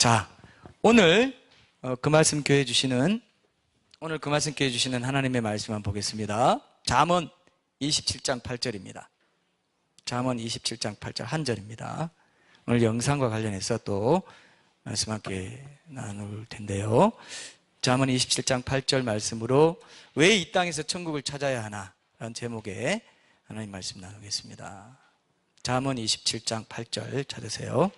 자, 오늘 그 말씀 교회 주시는 하나님의 말씀만 보겠습니다. 잠언 27장 8절입니다. 잠언 27장 8절 한 절입니다. 오늘 영상과 관련해서 또 말씀 함께 나눌 텐데요. 잠언 27장 8절 말씀으로 왜 이 땅에서 천국을 찾아야 하나? 라는 제목의 하나님 말씀 나누겠습니다. 잠언 27장 8절 찾으세요.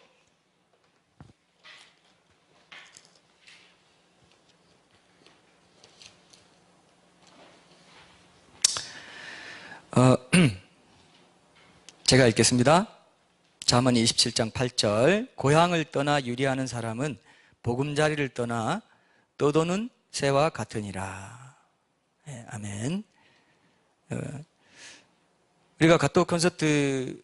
제가 읽겠습니다. 잠언 27장 8절 고향을 떠나 유리하는 사람은 보금자리를 떠나 떠도는 새와 같으니라. 네, 아멘. 우리가 갓도 콘서트,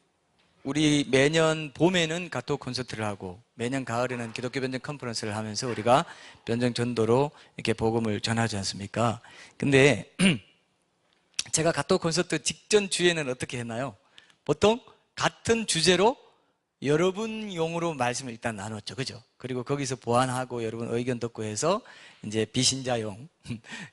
우리 매년 봄에는 갓도 콘서트를 하고 매년 가을에는 기독교 변증 컨퍼런스를 하면서 우리가 변증 전도로 이렇게 복음을 전하지 않습니까? 근데 제가 갓도 콘서트 직전 주에는 어떻게 했나요? 보통 같은 주제로 여러분용으로 말씀을 일단 나눴죠. 그죠? 그리고 거기서 보완하고 여러분 의견 듣고 해서 이제 비신자용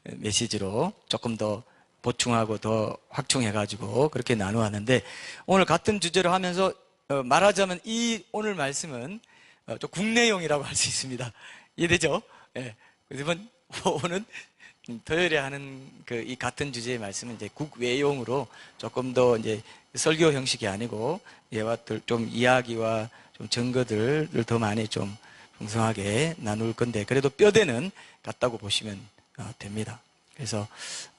메시지로 조금 더 보충하고 더 확충해가지고 그렇게 나누었는데, 오늘 같은 주제로 하면서 말하자면 이 오늘 말씀은 좀 국내용이라고 할 수 있습니다. 이해되죠? 예. 이번 오늘 토요일에 하는 이 같은 주제의 말씀은 이제 국외용으로 조금 더 이제 설교 형식이 아니고 예와 좀 이야기와 좀 증거들을 더 많이 좀 풍성하게 나눌 건데, 그래도 뼈대는 같다고 보시면 됩니다. 그래서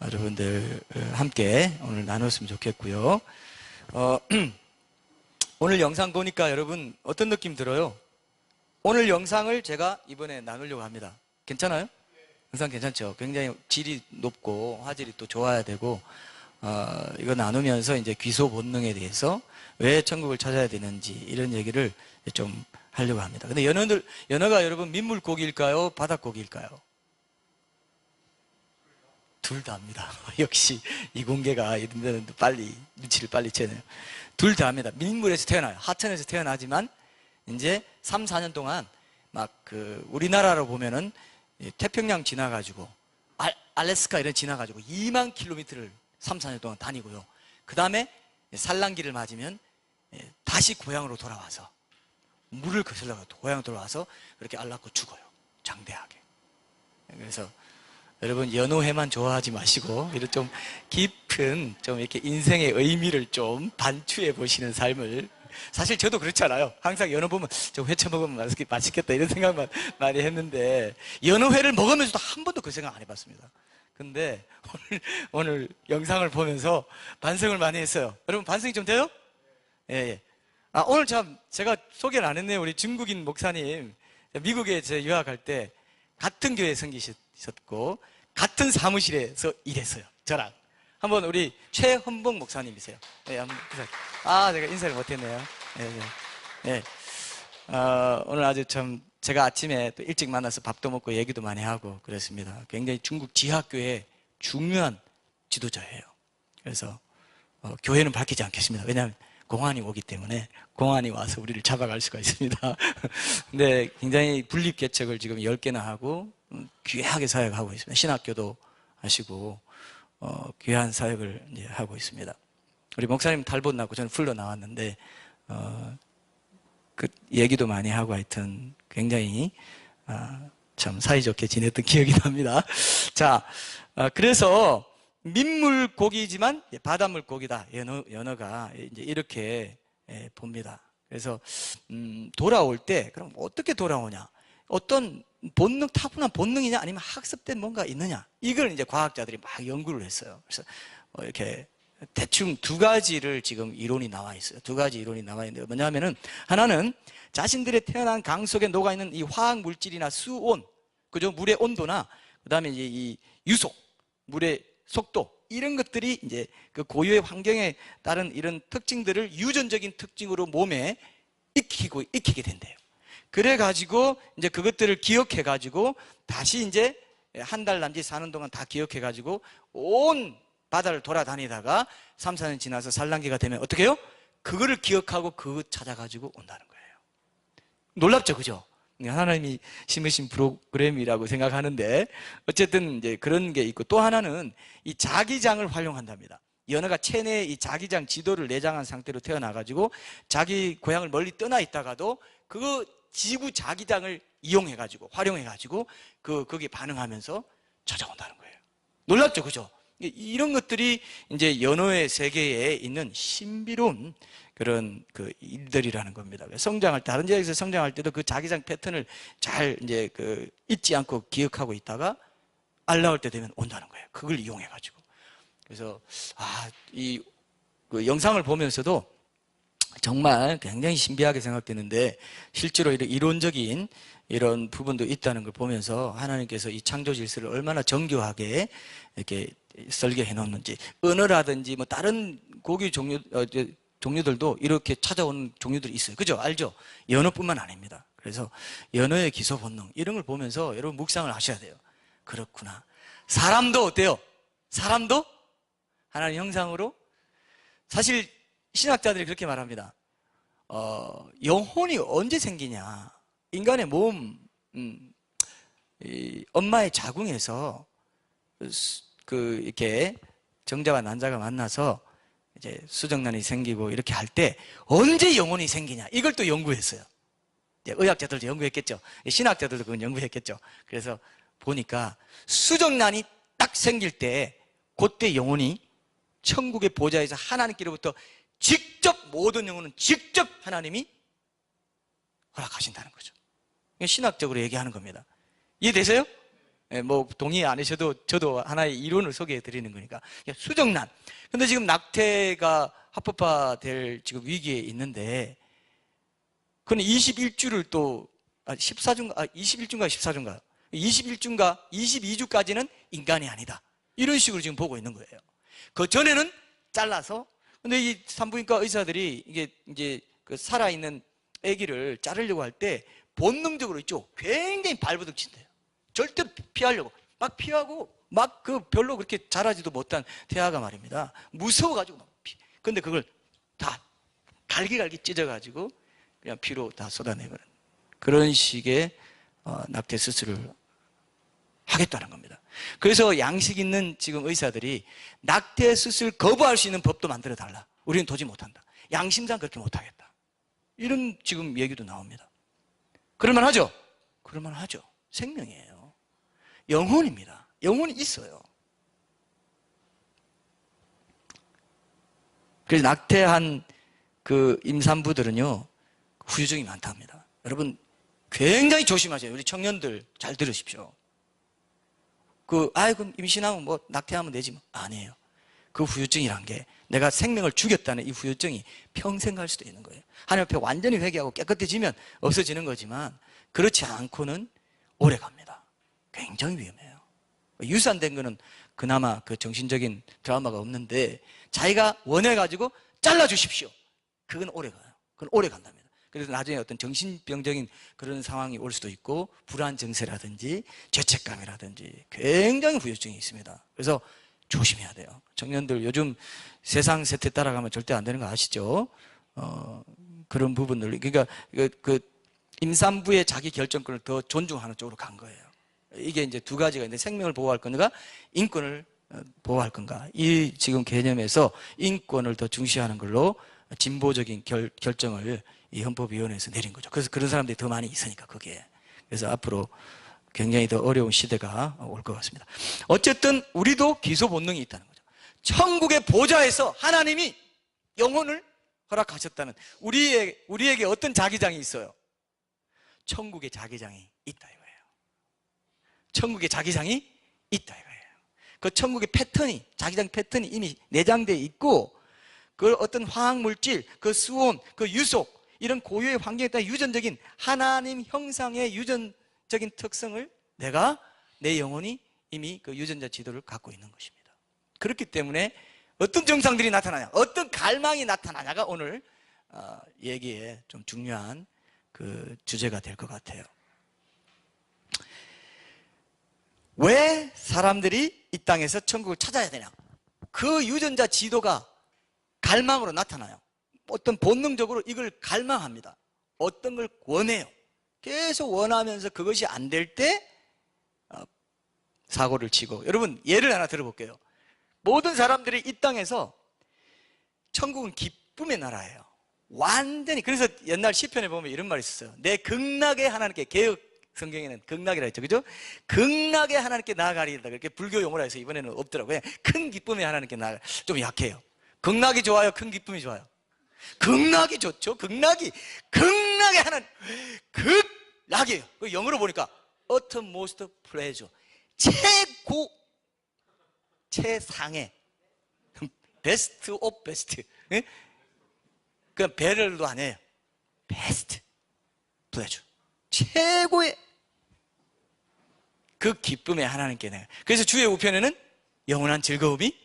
여러분들 함께 오늘 나눴으면 좋겠고요. 오늘 영상 보니까 여러분 어떤 느낌 들어요? 오늘 영상을 제가 이번에 나누려고 합니다. 괜찮아요? 영상 괜찮죠? 굉장히 질이 높고 화질이 또 좋아야 되고, 이거 나누면서 이제 귀소 본능에 대해서 왜 천국을 찾아야 되는지 이런 얘기를 좀 하려고 합니다. 근데 연어가 여러분 민물고기일까요? 바닷고기일까요? 둘 다입니다. 역시 이공계가 이런 데는 빨리 눈치를 빨리 채네요. 둘 다입니다. 민물에서 태어나요. 하천에서 태어나지만 이제 3, 4년 동안 막 우리나라로 보면은 태평양 지나가지고 알래스카 이런 지나가지고 2만 킬로미터를 3, 4년 동안 다니고요. 그 다음에 산란기를 맞으면 다시 고향으로 돌아와서 물을 거슬러서 고향으로 돌아와서 그렇게 알 낳고 죽어요. 장대하게. 그래서 여러분 연호회만 좋아하지 마시고 이런 좀 깊은 좀 이렇게 인생의 의미를 좀 반추해 보시는 삶을, 사실 저도 그렇잖아요. 항상 연어 보면 저 회쳐 먹으면 맛있겠다 이런 생각만 많이 했는데 연어회를 먹으면서도 한 번도 그 생각 안 해봤습니다. 근데 오늘 영상을 보면서 반성을 많이 했어요. 여러분 반성이 좀 돼요? 예. 오늘 제가 소개를 안 했네요. 우리 중국인 목사님, 미국에 유학할 때 같은 교회에 섬기셨고 같은 사무실에서 일했어요. 저랑. 한번 우리 최헌봉 목사님이세요. 네, 한번 제가 인사를 못했네요. 네. 오늘 아주 제가 아침에 또 일찍 만나서 밥도 먹고 얘기도 많이 하고 그랬습니다. 굉장히 중국 지하교회 중요한 지도자예요. 그래서 교회는 밝히지 않겠습니다. 왜냐하면 공안이 오기 때문에 공안이 와서 우리를 잡아갈 수가 있습니다. 근데 굉장히 분립개척을 지금 10개나 하고 귀하게 사역하고 있습니다. 신학교도 하시고 귀한 사역을 이제 하고 있습니다. 우리 목사님 탈북 나고 저는 풀로 나왔는데 그 얘기도 많이 하고 하여튼 굉장히 참 사이좋게 지냈던 기억이 납니다. 자, 그래서 민물고기지만 바닷물고기다. 연어가 이제 이렇게 봅니다. 그래서 돌아올 때 그럼 어떻게 돌아오냐? 어떤 본능, 타고난 본능이냐 아니면 학습된 뭔가 있느냐? 이걸 이제 과학자들이 막 연구를 했어요. 그래서 이렇게 대충 두 가지를 지금 이론이 나와 있어요. 두 가지 이론이 나와 있는데 뭐냐면은 하나는 자신들의 태어난 강 속에 녹아 있는 이 화학 물질이나 수온, 그죠? 물의 온도나 그다음에 이제 이 유속, 물의 속도, 이런 것들이 이제 그 고유의 환경에 따른 이런 특징들을 유전적인 특징으로 몸에 익히게 된대요. 그래가지고 이제 그것들을 기억해가지고 다시 이제 한 달 남짓 사는 동안 다 기억해가지고 온 바다를 돌아다니다가 3, 4년 지나서 산란기가 되면 어떻게 해요? 그거를 기억하고 그거 찾아가지고 온다는 거예요. 놀랍죠, 그죠? 하나님이 심으신 프로그램이라고 생각하는데, 어쨌든 이제 그런 게 있고, 또 하나는 이 자기장을 활용한답니다. 연어가 체내에 이 자기장 지도를 내장한 상태로 태어나가지고 자기 고향을 멀리 떠나 있다가도 그거 지구 자기장을 이용해가지고, 활용해가지고 거기에 반응하면서 찾아온다는 거예요. 놀랍죠, 그죠? 이런 것들이 이제 연어의 세계에 있는 신비로운 그런 그 일들이라는 겁니다. 성장할 때, 다른 지역에서 성장할 때도 그 자기장 패턴을 잘 이제 잊지 않고 기억하고 있다가 알 나올 때 되면 온다는 거예요. 그걸 이용해가지고. 그래서, 그 영상을 보면서도 정말 굉장히 신비하게 생각되는데, 실제로 이런 이론적인 이런 부분도 있다는 걸 보면서 하나님께서 이 창조 질서를 얼마나 정교하게 이렇게 설계해 놓는지, 은어라든지 뭐 다른 고기 종류들도 이렇게 찾아오는 종류들이 있어요. 그죠? 알죠? 연어뿐만 아닙니다. 그래서 연어의 기소 본능, 이런 걸 보면서 여러분 묵상을 하셔야 돼요. 그렇구나. 사람도 어때요? 사람도 하나님 형상으로? 사실 신학자들이 그렇게 말합니다. 영혼이 언제 생기냐? 인간의 몸, 엄마의 자궁에서 이렇게 정자와 난자가 만나서 이제 수정란이 생기고 이렇게 할 때 언제 영혼이 생기냐? 이걸 또 연구했어요. 의학자들도 연구했겠죠. 신학자들도 그건 연구했겠죠. 그래서 보니까 수정란이 딱 생길 때 그때 영혼이 천국의 보좌에서 하나님께로부터 직접, 모든 영혼은 직접 하나님이 허락하신다는 거죠. 신학적으로 얘기하는 겁니다. 이해되세요? 뭐 동의 안 하셔도 저도 하나의 이론을 소개해 드리는 거니까. 수정란. 근데 지금 낙태가 합법화될 지금 위기에 있는데, 그는 21주를 또 14주인가 21주인가 14주인가 21주인가 22주까지는 인간이 아니다. 이런 식으로 지금 보고 있는 거예요. 그 전에는 잘라서. 근데 이 산부인과 의사들이 이게 이제 그 살아있는 아기를 자르려고 할 때 본능적으로 있죠. 굉장히 발버둥 친대요. 절대 피하려고. 막 피하고, 막 별로 그렇게 자라지도 못한 태아가 말입니다. 무서워가지고 막 피. 근데 그걸 다 갈기갈기 찢어가지고 그냥 피로 다 쏟아내버리는 그런 식의 낙태 수술을 하겠다는 겁니다. 그래서 양식 있는 지금 의사들이 낙태 수술 거부할 수 있는 법도 만들어 달라. 우리는 도저히 못한다. 양심상 그렇게 못하겠다. 이런 지금 얘기도 나옵니다. 그럴만 하죠? 그럴만 하죠. 생명이에요. 영혼입니다. 영혼이 있어요. 그래서 낙태한 그 임산부들은요, 후유증이 많답니다. 여러분, 굉장히 조심하세요. 우리 청년들 잘 들으십시오. 그럼 임신하면 뭐 낙태하면 되지 뭐. 아니에요. 그 후유증이란 게 내가 생명을 죽였다는 이 후유증이 평생 갈 수도 있는 거예요. 하나님 앞에 완전히 회개하고 깨끗해지면 없어지는 거지만, 그렇지 않고는 오래 갑니다. 굉장히 위험해요. 유산된 거는 그나마 그 정신적인 트라우마가 없는데, 자기가 원해가지고 잘라주십시오. 그건 오래 가요. 그건 오래 간답니다. 그래서 나중에 어떤 정신병적인 그런 상황이 올 수도 있고, 불안 증세라든지 죄책감이라든지 굉장히 후유증이 있습니다. 그래서 조심해야 돼요. 청년들 요즘 세상 세태 따라가면 절대 안 되는 거 아시죠? 그런 부분들. 그러니까 그 임산부의 자기 결정권을 더 존중하는 쪽으로 간 거예요. 이게 이제 두 가지가 있는데, 생명을 보호할 건가, 인권을 보호할 건가. 이 지금 개념에서 인권을 더 중시하는 걸로 진보적인 결정을 이 헌법위원회에서 내린 거죠. 그래서 그런 사람들이 더 많이 있으니까, 거기에. 그래서 앞으로 굉장히 더 어려운 시대가 올 것 같습니다. 어쨌든 우리도 기소 본능이 있다는 거죠. 천국의 보좌에서 하나님이 영혼을 허락하셨다는, 우리에게 어떤 자기장이 있어요? 천국의 자기장이 있다 이거예요. 천국의 자기장이 있다 이거예요. 그 천국의 패턴이, 자기장 패턴이 이미 내장되어 있고, 그 어떤 화학물질, 그 수온, 그 유속, 이런 고유의 환경에 따라 유전적인 하나님 형상의 유전적인 특성을 내 영혼이 이미 그 유전자 지도를 갖고 있는 것입니다. 그렇기 때문에 어떤 증상들이 나타나냐, 어떤 갈망이 나타나냐가 오늘 얘기에 좀 중요한 그 주제가 될 것 같아요. 왜 사람들이 이 땅에서 천국을 찾아야 되냐? 그 유전자 지도가 갈망으로 나타나요. 어떤 본능적으로 이걸 갈망합니다. 어떤 걸 원해요. 계속 원하면서 그것이 안 될 때 사고를 치고. 여러분 예를 하나 들어볼게요. 모든 사람들이 이 땅에서, 천국은 기쁨의 나라예요. 완전히. 그래서 옛날 시편에 보면 이런 말이 있었어요. 내 극락에 하나님께, 개혁 성경에는 극락이라 했죠, 그죠? 극락에 하나님께 나아가리이다. 그렇게 불교 용어라 해서 이번에는 없더라고요. 큰 기쁨에 하나님께 나아가. 좀 약해요. 극락이 좋아요, 큰 기쁨이 좋아요? 극락이 좋죠. 극락에 하나님, 극락이에요. 그 영어로 보니까 utmost pleasure, 최고, 최상의, 베스트 오브 베스트. 그냥 베를도 아니에요. 베스트 플레저, 최고의 그 기쁨에 하나님께 내가. 그래서 주의 우편에는 영원한 즐거움이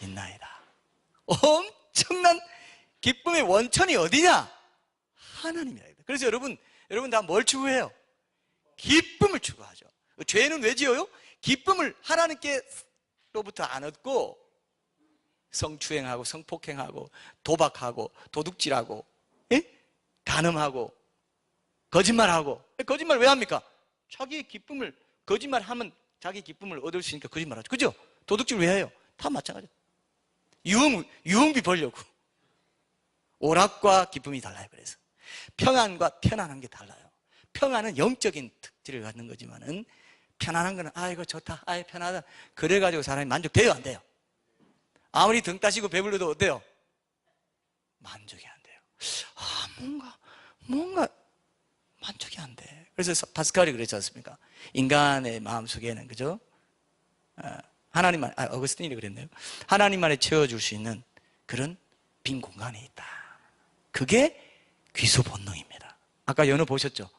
있나이다. 엄청난 기쁨의 원천이 어디냐? 하나님이다. 그래서 여러분 다 뭘 추구해요? 기쁨을 추구하죠. 죄는 왜 지어요? 기쁨을 하나님께로부터 안 얻고 성추행하고 성폭행하고 도박하고 도둑질하고, 예? 간음하고 거짓말하고. 거짓말 왜 합니까? 자기의 기쁨을, 거짓말하면 자기 기쁨을 얻을 수 있으니까 거짓말하죠. 그죠? 도둑질 왜 해요? 다 마찬가지예요. 유흥비 벌려고. 오락과 기쁨이 달라요. 그래서 평안과 편안한 게 달라요. 평안은 영적인 특질을 갖는 거지만은, 편안한 거는 아이고 좋다, 아이 편하다, 그래가지고 사람이 만족돼요, 안 돼요? 아무리 등 따시고 배불러도 어때요? 만족이 안 돼요. 뭔가 만족이 안 돼. 그래서 파스칼이 그랬지 않습니까? 인간의 마음속에는, 그죠? 하나님만, 어거스틴이 그랬네요. 하나님만이 채워줄 수 있는 그런 빈 공간이 있다. 그게 귀소 본능입니다. 아까 연어 보셨죠?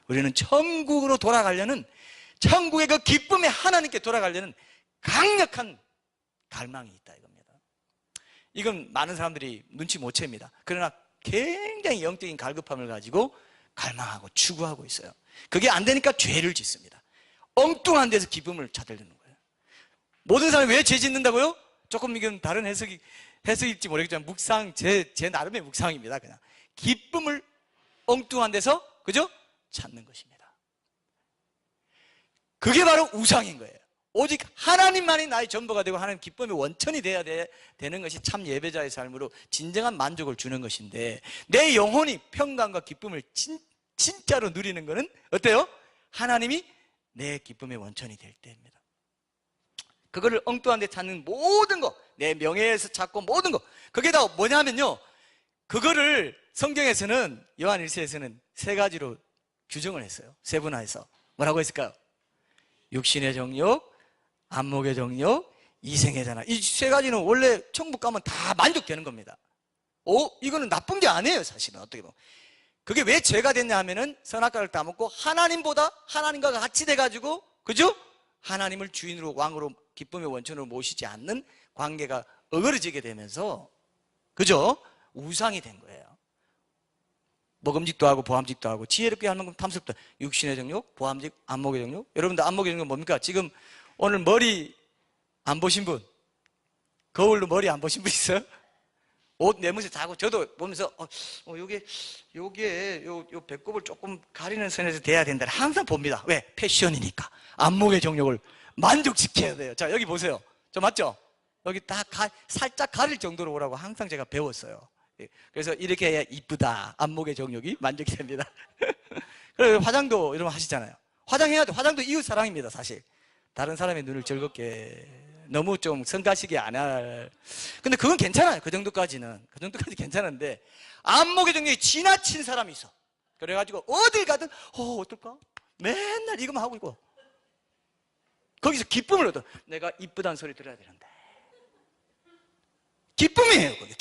우리는 천국으로 돌아가려는, 천국의 그 기쁨에 하나님께 돌아가려는 강력한 갈망이 있다, 이겁니다. 이건 많은 사람들이 눈치 못 챕니다. 그러나 굉장히 영적인 갈급함을 가지고 갈망하고 추구하고 있어요. 그게 안 되니까 죄를 짓습니다. 엉뚱한 데서 기쁨을 찾으려는 거예요. 모든 사람이 왜 죄 짓는다고요? 조금 이건 다른 해석일지 모르겠지만, 제 나름의 묵상입니다. 그냥 기쁨을 엉뚱한 데서, 그죠? 찾는 것입니다. 그게 바로 우상인 거예요. 오직 하나님만이 나의 전부가 되고 하나님 기쁨의 원천이 돼야 되는 것이 참 예배자의 삶으로 진정한 만족을 주는 것인데, 내 영혼이 평강과 기쁨을 진짜로 누리는 것은 어때요? 하나님이 내 기쁨의 원천이 될 때입니다. 그거를 엉뚱한 데 찾는 모든 거, 내 명예에서 찾고 모든 거, 그게 다 뭐냐면요, 그거를 성경에서는, 요한 1서에서는 세 가지로 규정을 했어요. 세분화해서. 뭐라고 했을까요? 육신의 정욕, 안목의 정욕, 이생의 자나. 이 세 가지는 원래 천국 가면 다 만족되는 겁니다. 이거는 나쁜 게 아니에요, 사실은. 어떻게 보면. 그게 왜 죄가 됐냐 하면은, 선악과를 따먹고 하나님과 같이 돼가지고, 그죠? 하나님을 주인으로, 왕으로, 기쁨의 원천으로 모시지 않는 관계가 어그러지게 되면서, 그죠? 우상이 된 거예요. 먹음직도 하고 보암직도 하고 지혜롭게 하는 건 탐스럽다. 육신의 정욕, 보암직, 안목의 정욕. 여러분들 안목의 정욕은 뭡니까? 지금 오늘 머리 안 보신 분, 거울로 머리 안 보신 분 있어요? 옷 내무새 자고, 저도 보면서 요게 배꼽을 조금 가리는 선에서 돼야 된다, 항상 봅니다. 왜? 패션이니까. 안목의 정욕을 만족시켜야 돼요. 자, 여기 보세요. 저 맞죠? 여기 딱 살짝 가릴 정도로 오라고 항상 제가 배웠어요. 그래서 이렇게 해야 이쁘다, 안목의 정욕이 만족이 됩니다. 그래서 화장도 이러면 하시잖아요. 화장해야 돼. 화장도 이웃 사랑입니다, 사실. 다른 사람의 눈을 즐겁게, 너무 좀 성가시게 안 할. 근데 그건 괜찮아요. 그 정도까지 괜찮은데, 안목의 정욕이 지나친 사람이 있어. 그래가지고 어딜 가든 어떨까? 맨날 이것만 하고 있고, 거기서 기쁨을 얻어. 내가 이쁘다는 소리 들어야 되는데. 기쁨이에요, 그게.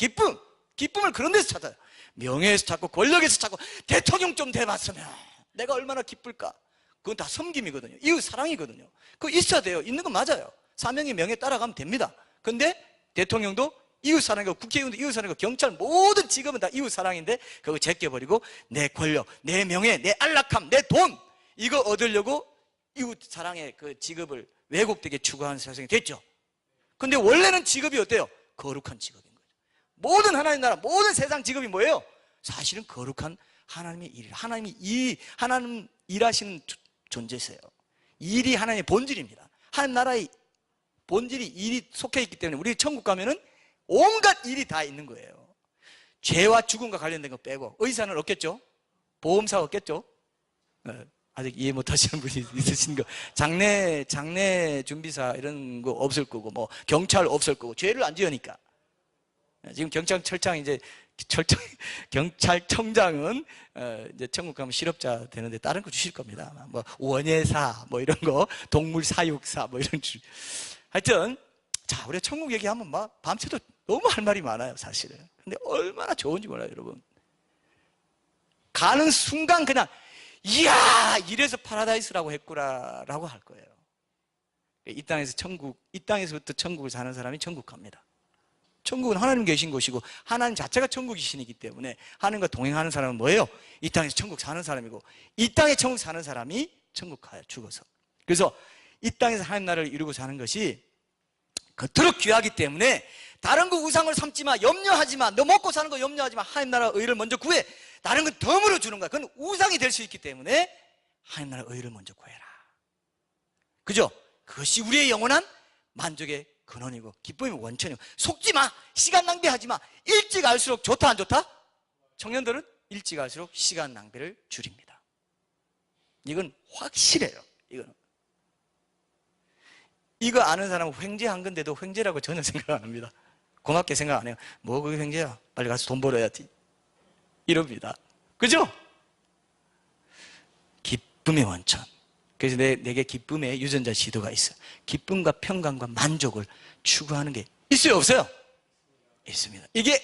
기쁨을 그런 데서 찾아요. 명예에서 찾고, 권력에서 찾고, 대통령 좀 돼봤으면 내가 얼마나 기쁠까? 그건 다 섬김이거든요. 이웃 사랑이거든요. 그거 있어야 돼요. 있는 건 맞아요. 사명의 명예 따라가면 됩니다. 근데 대통령도 이웃 사랑이고, 국회의원도 이웃 사랑이고, 경찰 모든 직업은 다 이웃 사랑인데, 그거 제껴버리고 내 권력, 내 명예, 내 안락함, 내 돈, 이거 얻으려고 이웃 사랑의 그 직업을 왜곡되게 추구하는 세상이 됐죠. 근데 원래는 직업이 어때요? 거룩한 직업인 거죠. 모든 하나님 나라, 모든 세상 직업이 뭐예요? 사실은 거룩한 하나님의 일. 하나님 일하시는 존재세요. 일이 하나님의 본질입니다. 하나님 나라의 본질이 일이 속해 있기 때문에 우리 천국 가면은 온갖 일이 다 있는 거예요. 죄와 죽음과 관련된 거 빼고. 의사는 없겠죠? 보험사 없겠죠? 아직 이해 못 하시는 분이 있으신 거. 장례 준비사 이런 거 없을 거고, 뭐, 경찰 없을 거고, 죄를 안 지으니까. 지금 경찰청장은, 이제 천국 가면 실업자 되는데 다른 거 주실 겁니다. 뭐, 원예사, 뭐 이런 거, 동물사육사, 뭐 이런 줄. 하여튼, 자, 우리가 천국 얘기하면 막 밤새도 너무 할 말이 많아요, 사실은. 근데 얼마나 좋은지 몰라요, 여러분. 가는 순간 그냥, 이야, 이래서 파라다이스라고 했구나라고 할 거예요. 이 땅에서부터 천국을 사는 사람이 천국 갑니다. 천국은 하나님 계신 곳이고 하나님 자체가 천국이시기 때문에 하나님과 동행하는 사람은 뭐예요? 이 땅에서 천국 사는 사람이고 이 땅에 천국 사는 사람이 천국 가요, 죽어서. 그래서 이 땅에서 하나님 나라를 이루고 사는 것이 그토록 귀하기 때문에 다른 거 우상을 삼지 마, 염려하지 마, 너 먹고 사는 거 염려하지 마, 하나님 나라 의를 먼저 구해. 다른 건 덤으로 주는 거야. 그건 우상이 될 수 있기 때문에 하나님 나라 의를 먼저 구해라. 그죠? 그것이 우리의 영원한 만족의 근원이고 기쁨의 원천이고. 속지 마, 시간 낭비하지 마. 일찍 알수록 좋다 안 좋다? 청년들은 일찍 알수록 시간 낭비를 줄입니다. 이건 확실해요. 이거 아는 사람은 횡재한 건데도 횡재라고 전혀 생각 안 합니다. 고맙게 생각 안 해요. 뭐 그게 횡재야, 빨리 가서 돈 벌어야지, 이럽니다. 그죠? 기쁨의 원천. 그래서 내게 기쁨의 유전자 지도가 있어. 기쁨과 평강과 만족을 추구하는 게 있어요, 없어요? 있습니다. 이게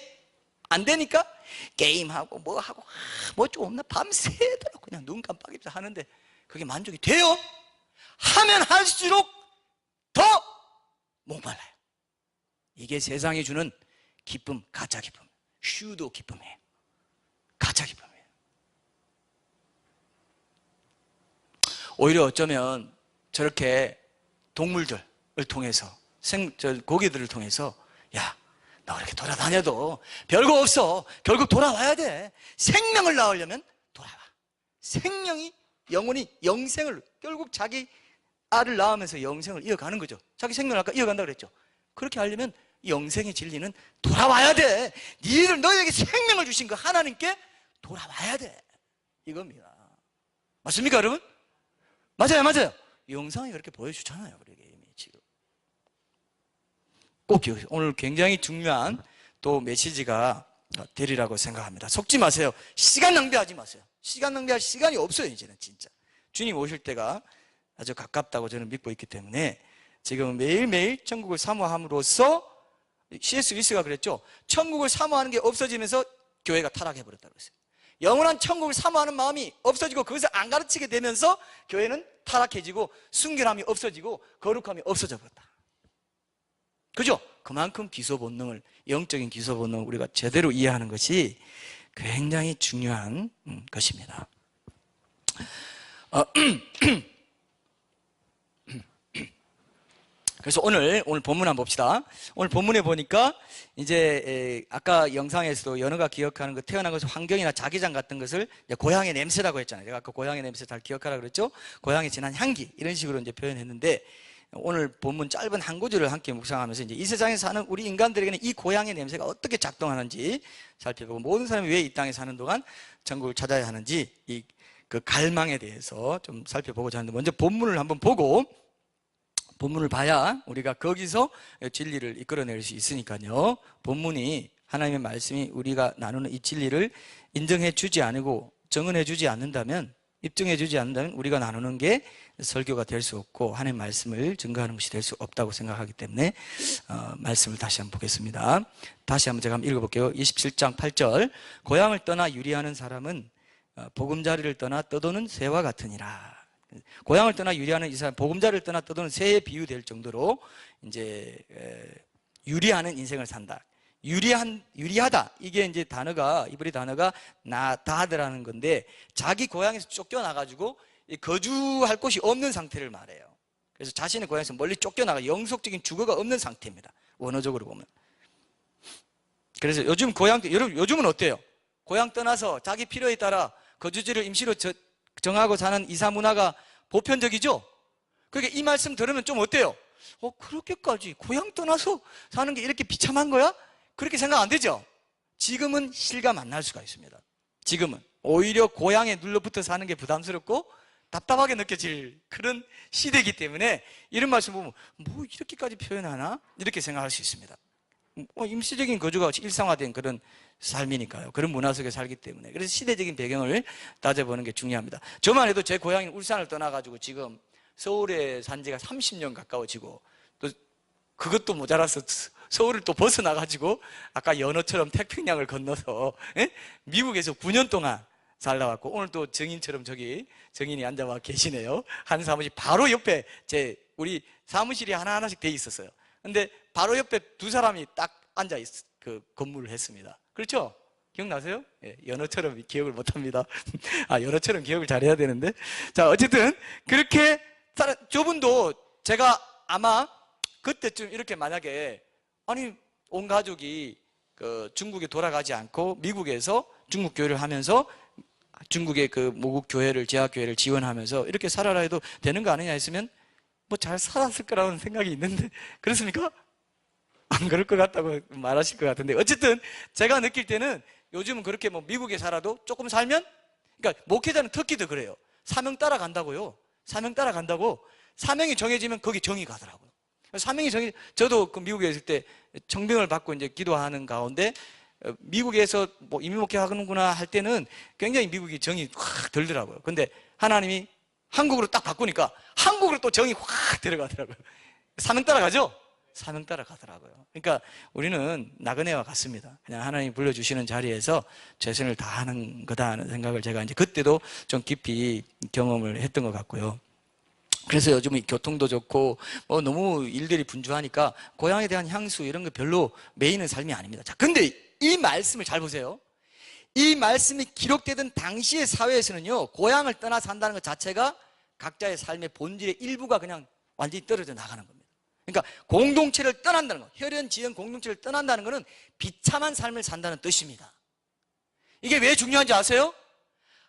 안 되니까 게임하고 뭐하고 뭐 좀 없나 밤새도록 그냥 눈 깜빡이면서 하는데 그게 만족이 돼요? 하면 할수록 더 목말라요. 이게 세상이 주는 기쁨, 가짜 기쁨, 슈도 기쁨이에요. 가짜 기쁨이에요. 오히려 어쩌면 저렇게 동물들을 통해서 고기들을 통해서 야, 너 이렇게 돌아다녀도 별거 없어. 결국 돌아와야 돼. 생명을 낳으려면 돌아와. 생명이 영원히 영생을 결국 자기 알을 낳으면서 영생을 이어가는 거죠. 자기 생명을 아까 이어간다고 그랬죠. 그렇게 하려면 영생의 진리는 돌아와야 돼. 너희에게 생명을 주신 그 하나님께 돌아와야 돼. 이겁니다. 맞습니까, 여러분? 맞아요. 영상이 그렇게 보여주잖아요, 우리에게 이미 지금. 꼭 기억해요. 오늘 굉장히 중요한 또 메시지가 되리라고 생각합니다. 속지 마세요. 시간 낭비하지 마세요. 시간 낭비할 시간이 없어요, 이제는 진짜. 주님 오실 때가 아주 가깝다고 저는 믿고 있기 때문에 지금 매일매일 천국을 사모함으로써 C.S. 루이스가 그랬죠. 천국을 사모하는 게 없어지면서 교회가 타락해버렸다고 했어요. 영원한 천국을 사모하는 마음이 없어지고 그것을 안 가르치게 되면서 교회는 타락해지고 순결함이 없어지고 거룩함이 없어져 버렸다. 그죠? 그만큼 기소본능을, 영적인 기소본능을 우리가 제대로 이해하는 것이 굉장히 중요한 것입니다. 그래서 오늘 본문 한번 봅시다. 오늘 본문에 보니까 이제 아까 영상에서도 연어가 기억하는 거, 태어난 것을 환경이나 자기장 같은 것을 이제 고향의 냄새라고 했잖아요. 제가 아까 고향의 냄새 잘 기억하라 그랬죠. 고향에 지난 향기, 이런 식으로 이제 표현했는데 오늘 본문 짧은 한 구절을 함께 묵상하면서 이제 이 세상에 사는 우리 인간들에게는 이 고향의 냄새가 어떻게 작동하는지 살펴보고, 모든 사람이 왜 이 땅에 사는 동안 천국을 찾아야 하는지 그 갈망에 대해서 좀 살펴보고자 하는데, 먼저 본문을 한번 보고, 본문을 봐야 우리가 거기서 진리를 이끌어낼 수 있으니까요. 본문이, 하나님의 말씀이 우리가 나누는 이 진리를 인정해 주지 않고 정언해 주지 않는다면, 입증해 주지 않는다면 우리가 나누는 게 설교가 될 수 없고 하나님의 말씀을 증거하는 것이 될 수 없다고 생각하기 때문에 말씀을 다시 한번 보겠습니다. 다시 한번 제가 한번 읽어볼게요. 27장 8절. 고향을 떠나 유리하는 사람은 보금자리를 떠나 떠도는 새와 같으니라. 고향을 떠나 유리하는 이 사람, 보금자리를 떠나 떠도는 새에 비유될 정도로 이제 유리하는 인생을 산다. 유리하다. 이게 이제 단어가, 이브리 단어가 나다드라는 건데, 자기 고향에서 쫓겨나가지고 거주할 곳이 없는 상태를 말해요. 그래서 자신의 고향에서 멀리 쫓겨나가 영속적인 주거가 없는 상태입니다. 원어적으로 보면. 그래서 요즘 고향, 여러분 요즘은 어때요? 고향 떠나서 자기 필요에 따라 거주지를 임시로 정하고 사는 이사 문화가 보편적이죠? 그러니까 이 말씀 들으면 좀 어때요? 그렇게까지 고향 떠나서 사는 게 이렇게 비참한 거야? 그렇게 생각 안 되죠? 지금은 실감 안 날 수가 있습니다. 지금은 오히려 고향에 눌러붙어 사는 게 부담스럽고 답답하게 느껴질 그런 시대이기 때문에 이런 말씀 보면 뭐 이렇게까지 표현하나? 이렇게 생각할 수 있습니다. 임시적인 거주가 일상화된 그런 삶이니까요. 그런 문화 속에 살기 때문에. 그래서 시대적인 배경을 따져보는 게 중요합니다. 저만 해도 제 고향인 울산을 떠나가지고 지금 서울에 산 지가 30년 가까워지고 또 그것도 모자라서 서울을 또 벗어나가지고 아까 연어처럼 태평양을 건너서 미국에서 9년 동안 살다 왔고 오늘 또 정인처럼 저기 정인이 앉아와 계시네요. 한 사무실 바로 옆에 우리 사무실이 하나하나씩 돼 있었어요. 근데 바로 옆에 두 사람이 딱 앉아 그 근무를 했습니다. 그렇죠? 기억나세요? 예, 연어처럼 기억을 못합니다. 연어처럼 기억을 잘해야 되는데. 자, 어쨌든 그렇게 저분도 제가 아마 그때쯤 이렇게 만약에 아니 온 가족이 중국에 돌아가지 않고 미국에서 중국 교회를 하면서 중국의 그 모국 교회를 제약 교회를 지원하면서 이렇게 살아라 해도 되는 거 아니냐 했으면 뭐 잘 살았을 거라는 생각이 있는데 그렇습니까? 안 그럴 것 같다고 말하실 것 같은데 어쨌든 제가 느낄 때는 요즘은 그렇게 뭐 미국에 살아도 조금 살면 그러니까 목회자는 특히도 그래요. 사명 따라간다고요. 사명 따라간다고 사명이 정해지면 거기 정이 가더라고요. 사명이 저도 그 미국에 있을 때 청빙을 받고 이제 기도하는 가운데 미국에서 뭐 이민 목회하는구나 할 때는 굉장히 미국이 정이 확 들더라고요. 근데 하나님이 한국으로 딱 바꾸니까 한국으로 또 정이 확 들어가더라고요. 사명 따라가죠? 사명 따라가더라고요. 그러니까 우리는 나그네와 같습니다. 그냥 하나님이 불러주시는 자리에서 최선을 다하는 거다 하는 생각을 제가 이제 그때도 좀 깊이 경험을 했던 것 같고요. 그래서 요즘은 교통도 좋고 뭐 너무 일들이 분주하니까 고향에 대한 향수 이런 거 별로 메이는 삶이 아닙니다. 자, 근데 이 말씀을 잘 보세요. 이 말씀이 기록되던 당시의 사회에서는요, 고향을 떠나 산다는 것 자체가 각자의 삶의 본질의 일부가 그냥 완전히 떨어져 나가는 겁니다. 그러니까 공동체를 떠난다는 것, 혈연, 지연 공동체를 떠난다는 것은 비참한 삶을 산다는 뜻입니다. 이게 왜 중요한지 아세요?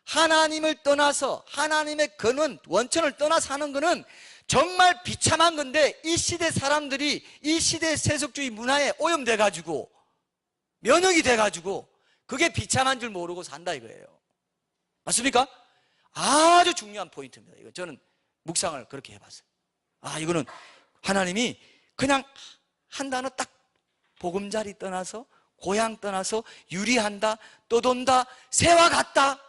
하나님을 떠나서 하나님의 근원, 원천을 떠나 사는 것은 정말 비참한 건데 이 시대 사람들이 이 시대 세속주의 문화에 오염돼가지고 면역이 돼가지고 그게 비참한 줄 모르고 산다 이거예요. 맞습니까? 아주 중요한 포인트입니다. 이거 저는 묵상을 그렇게 해봤어요. 이거는 하나님이 그냥 한 단어 딱 보금자리 떠나서 고향 떠나서 유리한다, 떠돈다, 새와 같다.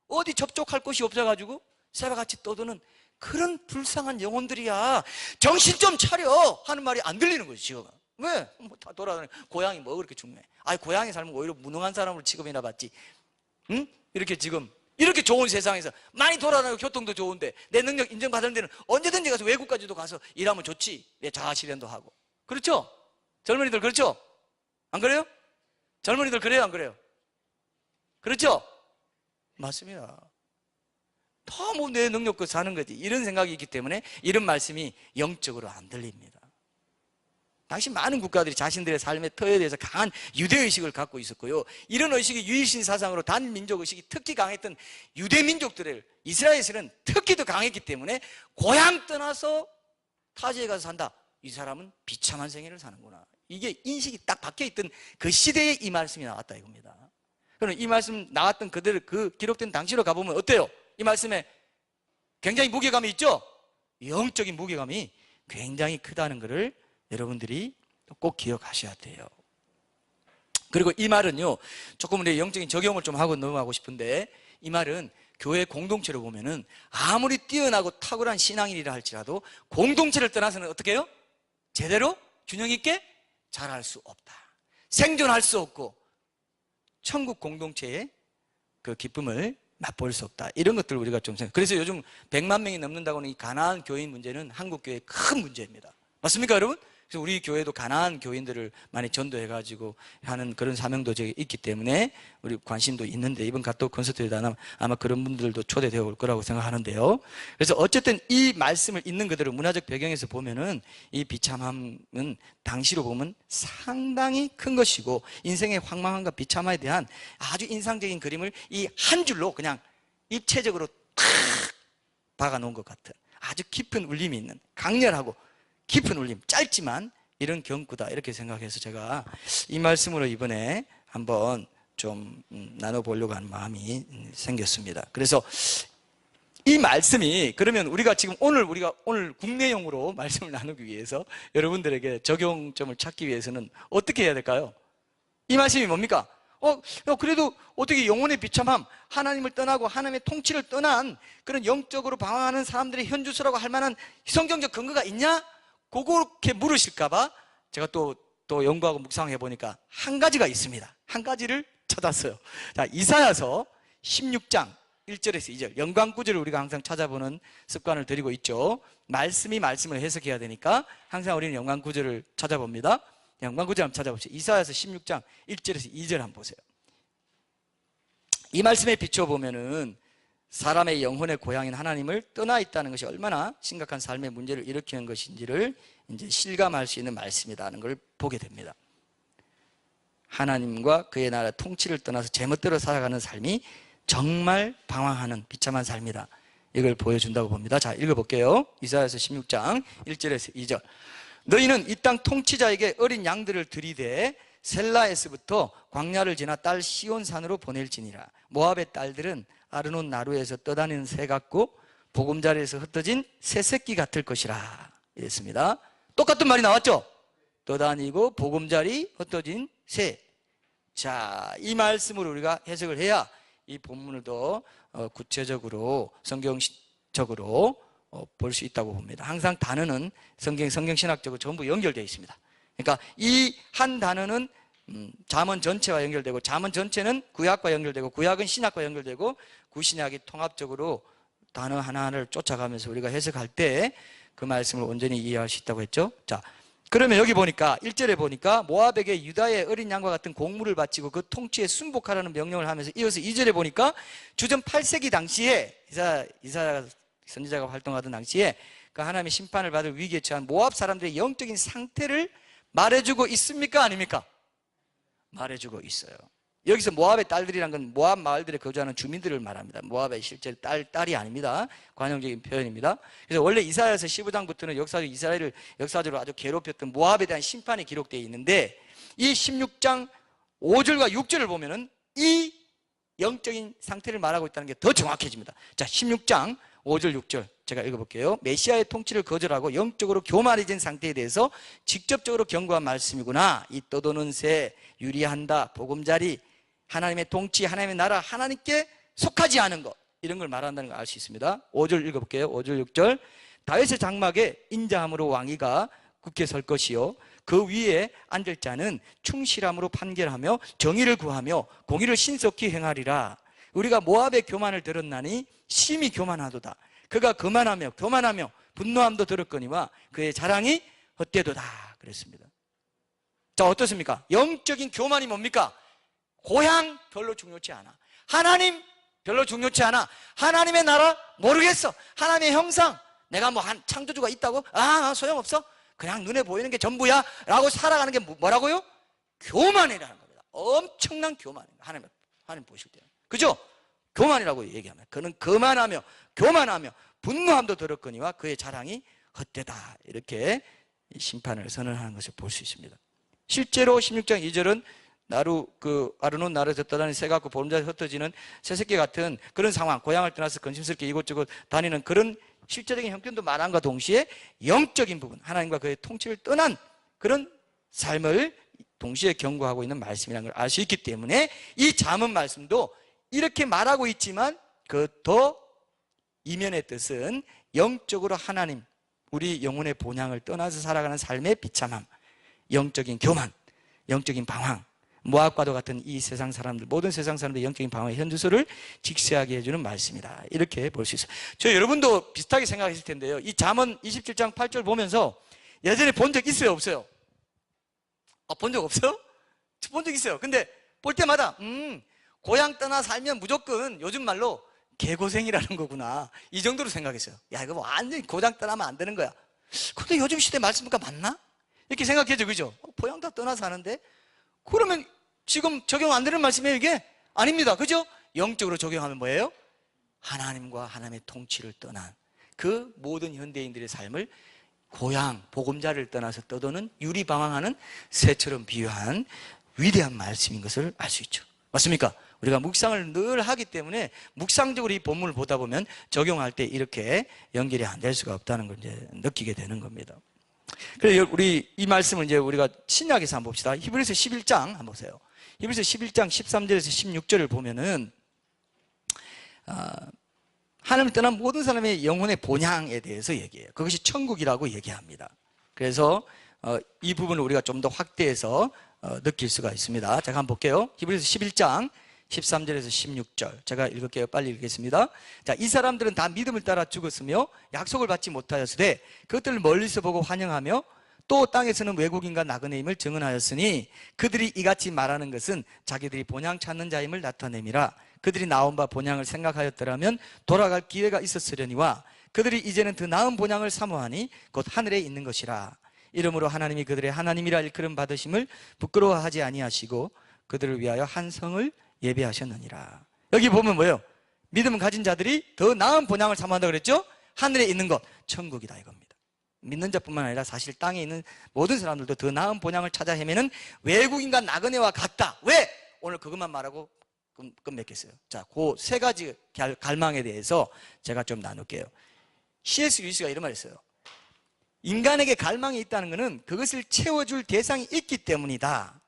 어디 접촉할 곳이 없어가지고 새와 같이 떠도는 그런 불쌍한 영혼들이야. 정신 좀 차려 하는 말이 안 들리는 거지 지금. 왜? 뭐 다 돌아다니는 고향이 뭐 그렇게 중요해? 고향에 살면 오히려 무능한 사람으로 취급이나 받지. 응? 이렇게 지금 이렇게 좋은 세상에서 많이 돌아다니고 교통도 좋은데 내 능력 인정받는 데는 언제든지 가서 외국까지도 가서 일하면 좋지. 내 자아실현도 하고. 그렇죠? 젊은이들 그렇죠? 안 그래요? 젊은이들 그래요? 안 그래요? 그렇죠? 맞습니다. 너무 내 능력껏 사는 거지. 이런 생각이 있기 때문에 이런 말씀이 영적으로 안 들립니다. 당시 많은 국가들이 자신들의 삶의 터에 대해서 강한 유대의식을 갖고 있었고요. 이런 의식이 유일신 사상으로 단민족의식이 특히 강했던 유대민족들을 이스라엘에서는 특히 더 강했기 때문에 고향 떠나서 타지에 가서 산다. 이 사람은 비참한 생애를 사는구나. 이게 인식이 딱 박혀있던 그 시대에 이 말씀이 나왔다 이겁니다. 그럼 이 말씀 나왔던 그대로 그 기록된 당시로 가보면 어때요? 이 말씀에 굉장히 무게감이 있죠? 영적인 무게감이 굉장히 크다는 것을 여러분들이 꼭 기억하셔야 돼요. 그리고 이 말은요, 조금 우리 영적인 적용을 좀 하고 넘어가고 싶은데, 이 말은 교회 공동체로 보면은 아무리 뛰어나고 탁월한 신앙인이라 할지라도 공동체를 떠나서는 어떻게 해요? 제대로 균형 있게 자랄 수 없다. 생존할 수 없고 천국 공동체의 그 기쁨을 맛볼 수 없다. 이런 것들 우리가 좀 생각. 그래서 요즘 100만 명이 넘는다고는 이 가나안 교인 문제는 한국 교회의 큰 문제입니다. 맞습니까, 여러분? 그래서 우리 교회도 가난한 교인들을 많이 전도해가지고 하는 그런 사명도 저기 있기 때문에 우리 관심도 있는데, 이번 갓도 콘서트에도 아마 그런 분들도 초대되어 올 거라고 생각하는데요. 그래서 어쨌든 이 말씀을 있는 그대로 문화적 배경에서 보면은 이 비참함은 당시로 보면 상당히 큰 것이고, 인생의 황망함과 비참함에 대한 아주 인상적인 그림을 이 한 줄로 그냥 입체적으로 탁 박아 놓은 것 같은 아주 깊은 울림이 있는, 강렬하고 깊은 울림, 짧지만 이런 경구다, 이렇게 생각해서 제가 이 말씀으로 이번에 한번 좀 나눠보려고 하는 마음이 생겼습니다. 그래서 이 말씀이, 그러면 우리가 지금 우리가 오늘 국내용으로 말씀을 나누기 위해서 여러분들에게 적용점을 찾기 위해서는 어떻게 해야 될까요? 이 말씀이 뭡니까? 그래도 어떻게 영혼의 비참함, 하나님을 떠나고 하나님의 통치를 떠난 그런 영적으로 방황하는 사람들의 현주소라고 할 만한 성경적 근거가 있냐? 그렇게 물으실까봐 제가 또 연구하고 묵상해 보니까 한 가지가 있습니다. 한 가지를 찾았어요. 자, 이사야서 16장 1절에서 2절, 연관구절을 우리가 항상 찾아보는 습관을 들이고 있죠. 말씀이 말씀을 해석해야 되니까 항상 우리는 연관구절을 찾아봅니다. 연관구절 한번 찾아봅시다. 이사야서 16장 1절에서 2절 한번 보세요. 이 말씀에 비춰보면은 사람의 영혼의 고향인 하나님을 떠나 있다는 것이 얼마나 심각한 삶의 문제를 일으키는 것인지를 이제 실감할 수 있는 말씀이라는 걸 보게 됩니다. 하나님과 그의 나라 통치를 떠나서 제멋대로 살아가는 삶이 정말 방황하는 비참한 삶이다, 이걸 보여준다고 봅니다. 자, 읽어볼게요. 이사야서 16장 1절에서 2절. 너희는 이 땅 통치자에게 어린 양들을 들이대 셀라에서부터 광야를 지나 딸 시온산으로 보낼지니라. 모압의 딸들은 아르논 나루에서 떠다니는 새 같고 보금자리에서 흩어진 새새끼 같을 것이라, 이랬습니다. 똑같은 말이 나왔죠? 떠다니고 보금자리, 흩어진 새. 자, 이 말씀으로 우리가 해석을 해야 이 본문을 더 구체적으로 성경적으로 볼 수 있다고 봅니다. 항상 단어는 성경신학적으로 전부 연결되어 있습니다. 그러니까 이 한 단어는 잠언 전체와 연결되고, 잠언 전체는 구약과 연결되고, 구약은 신약과 연결되고, 구신약이 통합적으로 단어 하나하나를 쫓아가면서 우리가 해석할 때 그 말씀을 온전히 이해할 수 있다고 했죠. 자, 그러면 여기 보니까 1절에 보니까 모압에게 유다의 어린 양과 같은 공물을 바치고 그 통치에 순복하라는 명령을 하면서, 이어서 2절에 보니까 주전 8세기 당시에 이사야 선지자가 활동하던 당시에 그 하나님의 심판을 받을 위기에 처한 모압 사람들의 영적인 상태를 말해주고 있습니까? 아닙니까? 말해주고 있어요. 여기서 모압의 딸들이란 건 모압 마을들에 거주하는 주민들을 말합니다. 모압의 실제 딸이 아닙니다. 관용적인 표현입니다. 그래서 원래 이사야서 15장부터는 역사적으로 아주 괴롭혔던 모압에 대한 심판이 기록되어 있는데, 이 16장 5절과 6절을 보면은 이 영적인 상태를 말하고 있다는 게 더 정확해집니다. 자, 16장 5절 6절 제가 읽어볼게요. 메시아의 통치를 거절하고 영적으로 교만해진 상태에 대해서 직접적으로 경고한 말씀이구나. 이 떠도는 새, 유리한다, 보금자리, 하나님의 통치, 하나님의 나라, 하나님께 속하지 않은 것, 이런 걸 말한다는 걸 알 수 있습니다. 5절 읽어볼게요. 5절 6절. 다윗의 장막에 인자함으로 왕위가 굳게 설 것이요 그 위에 앉을 자는 충실함으로 판결하며 정의를 구하며 공의를 신속히 행하리라. 우리가 모압의 교만을 들었나니 심히 교만하도다. 그가 교만하며 분노함도 들었거니와 그의 자랑이 헛되도다, 그랬습니다. 자, 어떻습니까? 영적인 교만이 뭡니까? 고향 별로 중요치 않아, 하나님 별로 중요치 않아, 하나님의 나라 모르겠어, 하나님의 형상, 내가 뭐 한 창조주가 있다고? 소용없어, 그냥 눈에 보이는 게 전부야 라고 살아가는 게 뭐라고요? 교만이라는 겁니다. 엄청난 교만입니다. 하나님 보실 때, 그죠? 교만이라고 얘기하면, 그는 교만하며 분노함도 들었거니와 그의 자랑이 헛되다, 이렇게 심판을 선언하는 것을 볼 수 있습니다. 실제로 16장 2절은 아르논 나루에서 떠다니는 새 같고 보름자리 흩어지는 새새끼 같은 그런 상황, 고향을 떠나서 근심스럽게 이곳저곳 다니는 그런 실제적인 형편도 말함과 동시에 영적인 부분, 하나님과 그의 통치를 떠난 그런 삶을 동시에 경고하고 있는 말씀이라는 걸 알 수 있기 때문에 이 잠언 말씀도 이렇게 말하고 있지만 그 더 이면의 뜻은 영적으로 하나님, 우리 영혼의 본향을 떠나서 살아가는 삶의 비참함, 영적인 교만, 영적인 방황, 모압과도 같은 이 세상 사람들, 모든 세상 사람들의 영적인 방황의 현주소를 직시하게 해주는 말씀이다, 이렇게 볼 수 있어요. 여러분도 비슷하게 생각하실 텐데요. 이 잠언 27장 8절 보면서 예전에 본 적 있어요, 없어요? 본 적 없어요? 본 적 있어요. 근데 볼 때마다 고향 떠나 살면 무조건 요즘 말로 개고생이라는 거구나, 이 정도로 생각했어요. 야, 이거 완전히 고향 떠나면 안 되는 거야. 근데 요즘 시대 말씀보니까 맞나? 이렇게 생각해죠, 그죠? 고향 다 떠나 사는데 그러면 지금 적용 안 되는 말씀이에요, 이게? 아닙니다, 그죠? 영적으로 적용하면 뭐예요? 하나님과 하나님의 통치를 떠난 그 모든 현대인들의 삶을 고향, 복음자를 떠나서 떠도는 유리방황하는 새처럼 비유한 위대한 말씀인 것을 알 수 있죠. 맞습니까? 우리가 묵상을 늘 하기 때문에 묵상적으로 이 본문을 보다 보면 적용할 때 이렇게 연결이 안 될 수가 없다는 걸 이제 느끼게 되는 겁니다. 그래서 우리 이 말씀을 이제 우리가 신약에서 한번 봅시다. 히브리서 11장 한번 보세요. 히브리서 11장 13절에서 16절을 보면은 하나님을 떠난 모든 사람의 영혼의 본향에 대해서 얘기해요. 그것이 천국이라고 얘기합니다. 그래서 이 부분을 우리가 좀 더 확대해서 느낄 수가 있습니다. 제가 한번 볼게요. 히브리서 11장 13절에서 16절 제가 읽을게요. 빨리 읽겠습니다. 자, 이 사람들은 다 믿음을 따라 죽었으며 약속을 받지 못하였으되 그것들을 멀리서 보고 환영하며 또 땅에서는 외국인과 나그네임을 증언하였으니 그들이 이같이 말하는 것은 자기들이 본향 찾는 자임을 나타냄이라. 그들이 나온 바 본향을 생각하였더라면 돌아갈 기회가 있었으려니와 그들이 이제는 더 나은 본향을 사모하니 곧 하늘에 있는 것이라. 이러므로 하나님이 그들의 하나님이라 일컬음 받으심을 부끄러워하지 아니하시고 그들을 위하여 한 성을 예배하셨느니라. 여기 보면 뭐예요? 믿음을 가진 자들이 더 나은 본향을 사모한다 그랬죠? 하늘에 있는 것, 천국이다 이겁니다. 믿는 자뿐만 아니라 사실 땅에 있는 모든 사람들도 더 나은 본향을 찾아 헤매는 외국인과 나그네와 같다. 왜? 오늘 그것만 말하고 끝맺겠어요. 자, 그 세 가지 갈망에 대해서 제가 좀 나눌게요. C.S. 루이스가 이런 말 했어요. 인간에게 갈망이 있다는 것은 그것을 채워줄 대상이 있기 때문이다.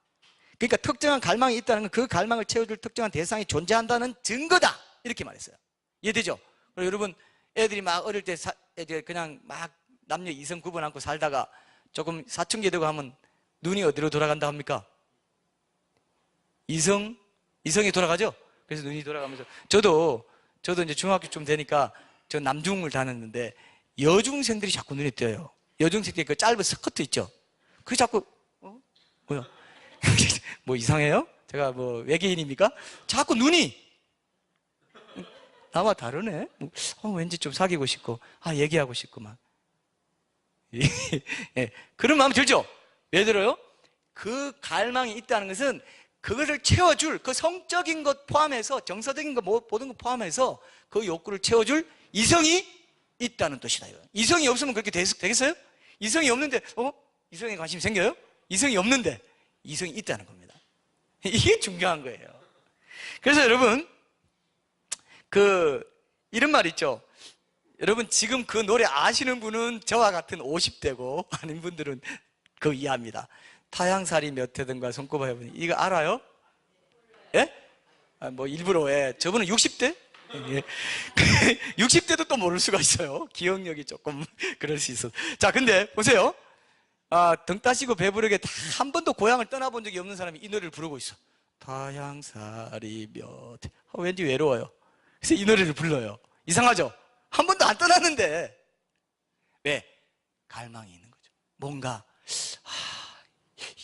그러니까 특정한 갈망이 있다는 건 그 갈망을 채워줄 특정한 대상이 존재한다는 증거다, 이렇게 말했어요. 이해되죠? 그리고 여러분, 애들이 막 어릴 때 그냥 막 남녀 이성 구분 않고 살다가 조금 사춘기 되고 하면 눈이 어디로 돌아간다 합니까? 이성이 돌아가죠? 그래서 눈이 돌아가면서 저도 이제 중학교 좀 되니까 저 남중을 다녔는데 여중생들이 자꾸 눈에 띄어요. 여중생들이 그 짧은 스커트 있죠? 그게 자꾸 뭐야? 뭐 이상해요? 제가 뭐 외계인입니까? 자꾸 눈이 나와 다르네? 왠지 좀 사귀고 싶고 얘기하고 싶고 막 예, 그런 마음이 들죠? 왜 들어요? 그 갈망이 있다는 것은 그것을 채워줄 그 성적인 것 포함해서 정서적인 것 모든 것 포함해서 그 욕구를 채워줄 이성이 있다는 뜻이다. 이성이 없으면 그렇게 되겠어요? 이성이 없는데 이성에 관심이 생겨요? 이성이 없는데 이성이 있다는 겁니다. 이게 중요한 거예요. 그래서 여러분 이런 말 있죠. 여러분 지금 그 노래 아시는 분은 저와 같은 50대고 아닌 분들은 그 이해합니다. 타향살이 몇 회든가 손꼽아 해보니 이거 알아요? 예? 뭐 일부러 저분은 60대? 예. 60대도 또 모를 수가 있어요. 기억력이 조금 그럴 수 있어. 자, 근데 보세요. 등 따시고 배부르게 다 한 번도 고향을 떠나본 적이 없는 사람이 이 노래를 부르고 있어. 타향살이 몇 회. 왠지 외로워요. 그래서 이 노래를 불러요. 이상하죠? 한 번도 안 떠났는데. 왜? 갈망이 있는 거죠. 뭔가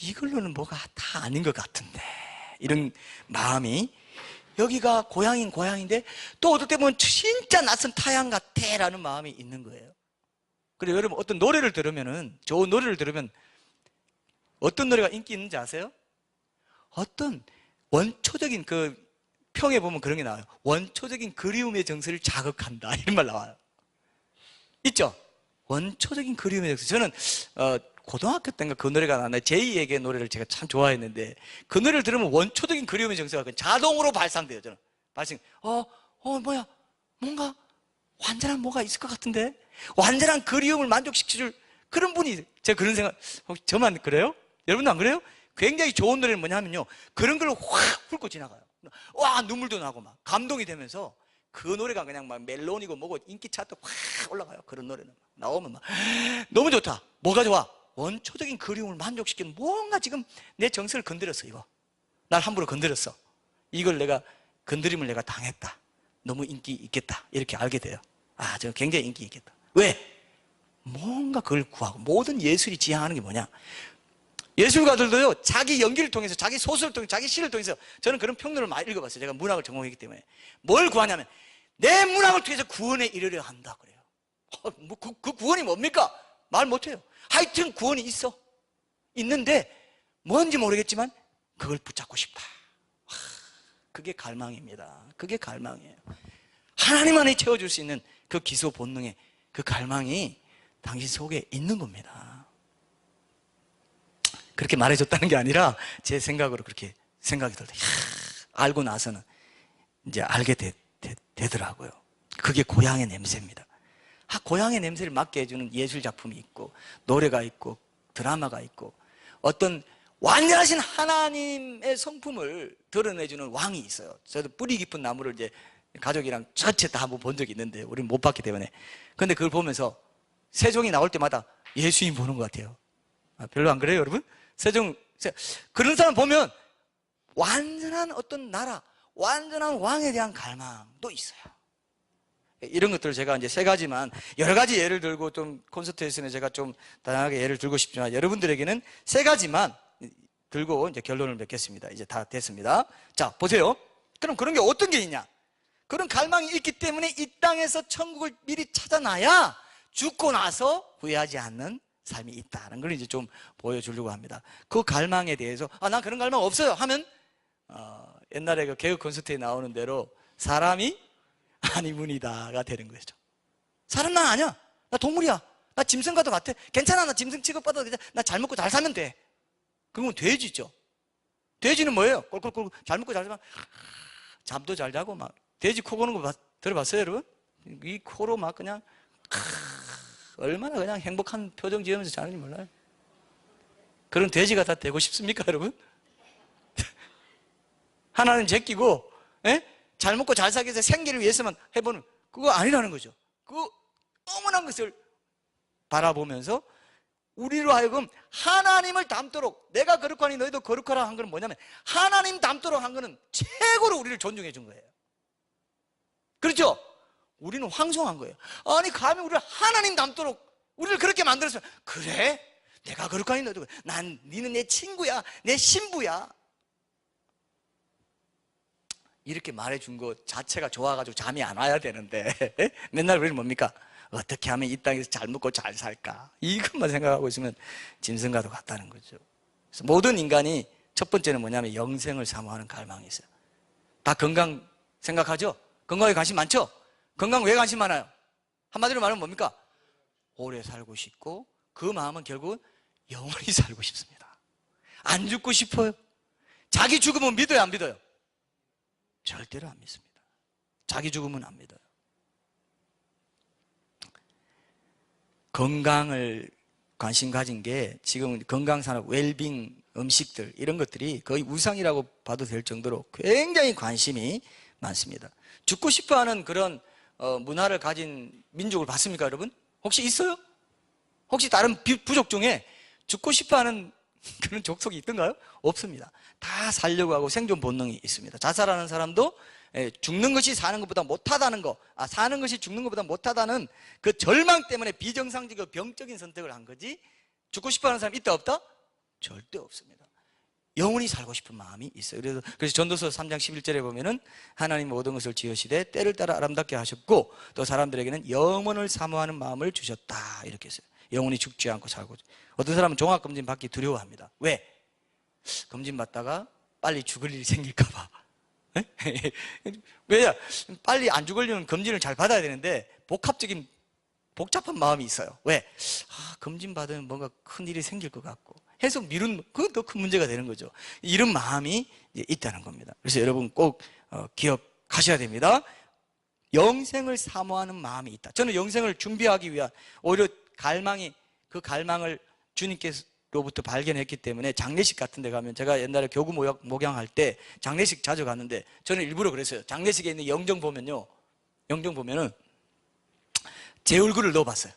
이걸로는 뭐가 다 아닌 것 같은데 이런 마음이, 여기가 고향인 고향인데 또 어떨 때 보면 진짜 낯선 타향 같아 라는 마음이 있는 거예요. 그리고 여러분 어떤 노래를 들으면은, 좋은 노래를 들으면 어떤 노래가 인기 있는지 아세요? 어떤 원초적인 그 평에 보면 그런 게 나와요. 원초적인 그리움의 정서를 자극한다 이런 말 나와요. 있죠? 원초적인 그리움의 정서. 저는 고등학교 때인가 그 노래가 나왔는데 제이에게 노래를 제가 참 좋아했는데 그 노래를 들으면 원초적인 그리움의 정서가 자동으로 발산돼요. 저는 뭐야 뭔가 완전한 뭐가 있을 것 같은데, 완전한 그리움을 만족시켜줄 그런 분이, 제가 그런 생각, 혹시 저만 그래요? 여러분도 안 그래요? 굉장히 좋은 노래는 뭐냐면요, 그런 걸 확 훑고 지나가요. 와, 눈물도 나고 막 감동이 되면서 그 노래가 그냥 막 멜론이고 뭐고 인기 차트 확 올라가요. 그런 노래는 나오면 막 너무 좋다. 뭐가 좋아? 원초적인 그리움을 만족시키는 뭔가 지금 내 정서를 건드렸어. 이거 날 함부로 건드렸어. 이걸 내가 건드림을 내가 당했다. 너무 인기 있겠다. 이렇게 알게 돼요. 저 굉장히 인기 있겠다. 왜? 뭔가 그걸 구하고, 모든 예술이 지향하는 게 뭐냐? 예술가들도요, 자기 연기를 통해서, 자기 소설을 통해서, 자기 시를 통해서, 저는 그런 평론을 많이 읽어봤어요. 제가 문학을 전공했기 때문에. 뭘 구하냐면, 내 문학을 통해서 구원에 이르려 한다 그래요. 그 구원이 뭡니까? 말 못해요. 하여튼 구원이 있어. 있는데 뭔지 모르겠지만 그걸 붙잡고 싶다. 그게 갈망입니다. 그게 갈망이에요. 하나님만이 채워줄 수 있는 그 기소 본능의 그 갈망이 당신 속에 있는 겁니다. 그렇게 말해줬다는 게 아니라 제 생각으로 그렇게 생각이 들어요. 알고 나서는 이제 알게 되더라고요. 그게 고향의 냄새입니다. 고향의 냄새를 맡게 해주는 예술 작품이 있고, 노래가 있고, 드라마가 있고, 어떤 완전하신 하나님의 성품을 드러내주는 왕이 있어요. 저도 뿌리 깊은 나무를 이제 가족이랑 전체 다 한번 본 적이 있는데, 우리는 못 봤기 때문에. 근데 그걸 보면서 세종이 나올 때마다 예수님 보는 것 같아요. 별로 안 그래요, 여러분? 그런 사람 보면 완전한 어떤 나라, 완전한 왕에 대한 갈망도 있어요. 이런 것들을 제가 이제 세 가지만, 여러 가지 예를 들고 좀 콘서트에서는 제가 좀 다양하게 예를 들고 싶지만, 여러분들에게는 세 가지만 들고 이제 결론을 맺겠습니다. 이제 다 됐습니다. 자, 보세요. 그럼 그런 게 어떤 게 있냐? 그런 갈망이 있기 때문에 이 땅에서 천국을 미리 찾아놔야 죽고 나서 후회하지 않는 삶이 있다는 걸 이제 좀 보여주려고 합니다. 그 갈망에 대해서, 난 그런 갈망 없어요 하면, 옛날에 그 개그 콘서트에 나오는 대로 사람이 아니문이다가 되는 거죠. 사람 난 아니야. 나 동물이야. 나 짐승과도 같아. 괜찮아. 나 짐승 취급받아도 괜찮아. 나 잘 먹고 잘 살면 돼. 그러면 돼지죠. 돼지는 뭐예요? 꼴꼴꼴 잘 먹고 잘 살면 잠도 잘 자고 막. 돼지 코 고는 거 들어봤어요, 여러분? 이 코로 막 그냥 얼마나 그냥 행복한 표정 지으면서 자는지 몰라요. 그런 돼지가 다 되고 싶습니까, 여러분? 하나는 제끼고, 잘 먹고 잘 살기 위해서 생기를 위해서만 해보는, 그거 아니라는 거죠. 그 어머난 것을 바라보면서 우리로 하여금 하나님을 닮도록, 내가 거룩하니 너희도 거룩하라 한 거는 뭐냐면, 하나님 닮도록 한 거는 최고로 우리를 존중해 준 거예요. 그렇죠? 우리는 황송한 거예요. 아니 감히 우리를 하나님 닮도록 우리를 그렇게 만들어서, 그래? 내가 거룩하니 너희도, 니는 내 친구야, 내 신부야, 이렇게 말해준 것 자체가 좋아가지고 잠이 안 와야 되는데 맨날 우리는 뭡니까? 어떻게 하면 이 땅에서 잘 먹고 잘 살까? 이것만 생각하고 있으면 짐승과도 같다는 거죠. 그래서 모든 인간이 첫 번째는 뭐냐면 영생을 사모하는 갈망이 있어요. 다 건강 생각하죠? 건강에 관심 많죠? 건강 왜 관심 많아요? 한마디로 말하면 뭡니까? 오래 살고 싶고, 그 마음은 결국은 영원히 살고 싶습니다. 안 죽고 싶어요. 자기 죽음은 믿어요, 안 믿어요? 절대로 안 믿습니다. 자기 죽음은 안 믿어요. 건강을 관심 가진 게 지금 건강산업, 웰빙 음식들 이런 것들이 거의 우상이라고 봐도 될 정도로 굉장히 관심이 많습니다. 죽고 싶어하는 그런 문화를 가진 민족을 봤습니까, 여러분? 혹시 있어요? 혹시 다른 부족 중에 죽고 싶어하는 그런 족속이 있던가요? 없습니다. 다 살려고 하고 생존 본능이 있습니다. 자살하는 사람도 죽는 것이 사는 것보다 못하다는 거, 사는 것이 죽는 것보다 못하다는 그 절망 때문에 비정상적이고 병적인 선택을 한 거지, 죽고 싶어하는 사람 있다 없다? 절대 없습니다. 영원히 살고 싶은 마음이 있어요. 그래서 전도서 3장 11절에 보면은 하나님 모든 것을 지으시되 때를 따라 아름답게 하셨고 또 사람들에게는 영원을 사모하는 마음을 주셨다, 이렇게 했어요. 영원히 죽지 않고 살고. 어떤 사람은 종합검진 받기 두려워합니다. 왜? 검진 받다가 빨리 죽을 일이 생길까 봐. 왜냐? 빨리 안 죽으려면 검진을 잘 받아야 되는데 복잡한 마음이 있어요. 왜? 검진 받으면 뭔가 큰 일이 생길 것 같고 해서 미룬, 그건 더 큰 문제가 되는 거죠. 이런 마음이 있다는 겁니다. 그래서 여러분 꼭 기억하셔야 됩니다. 영생을 사모하는 마음이 있다. 저는 영생을 준비하기 위한, 오히려 그 갈망을 주님께로부터 발견했기 때문에 장례식 같은 데 가면, 제가 옛날에 교구 목양할 때 장례식 자주 갔는데 저는 일부러 그랬어요. 장례식에 있는 영정 보면은 제 얼굴을 넣어봤어요.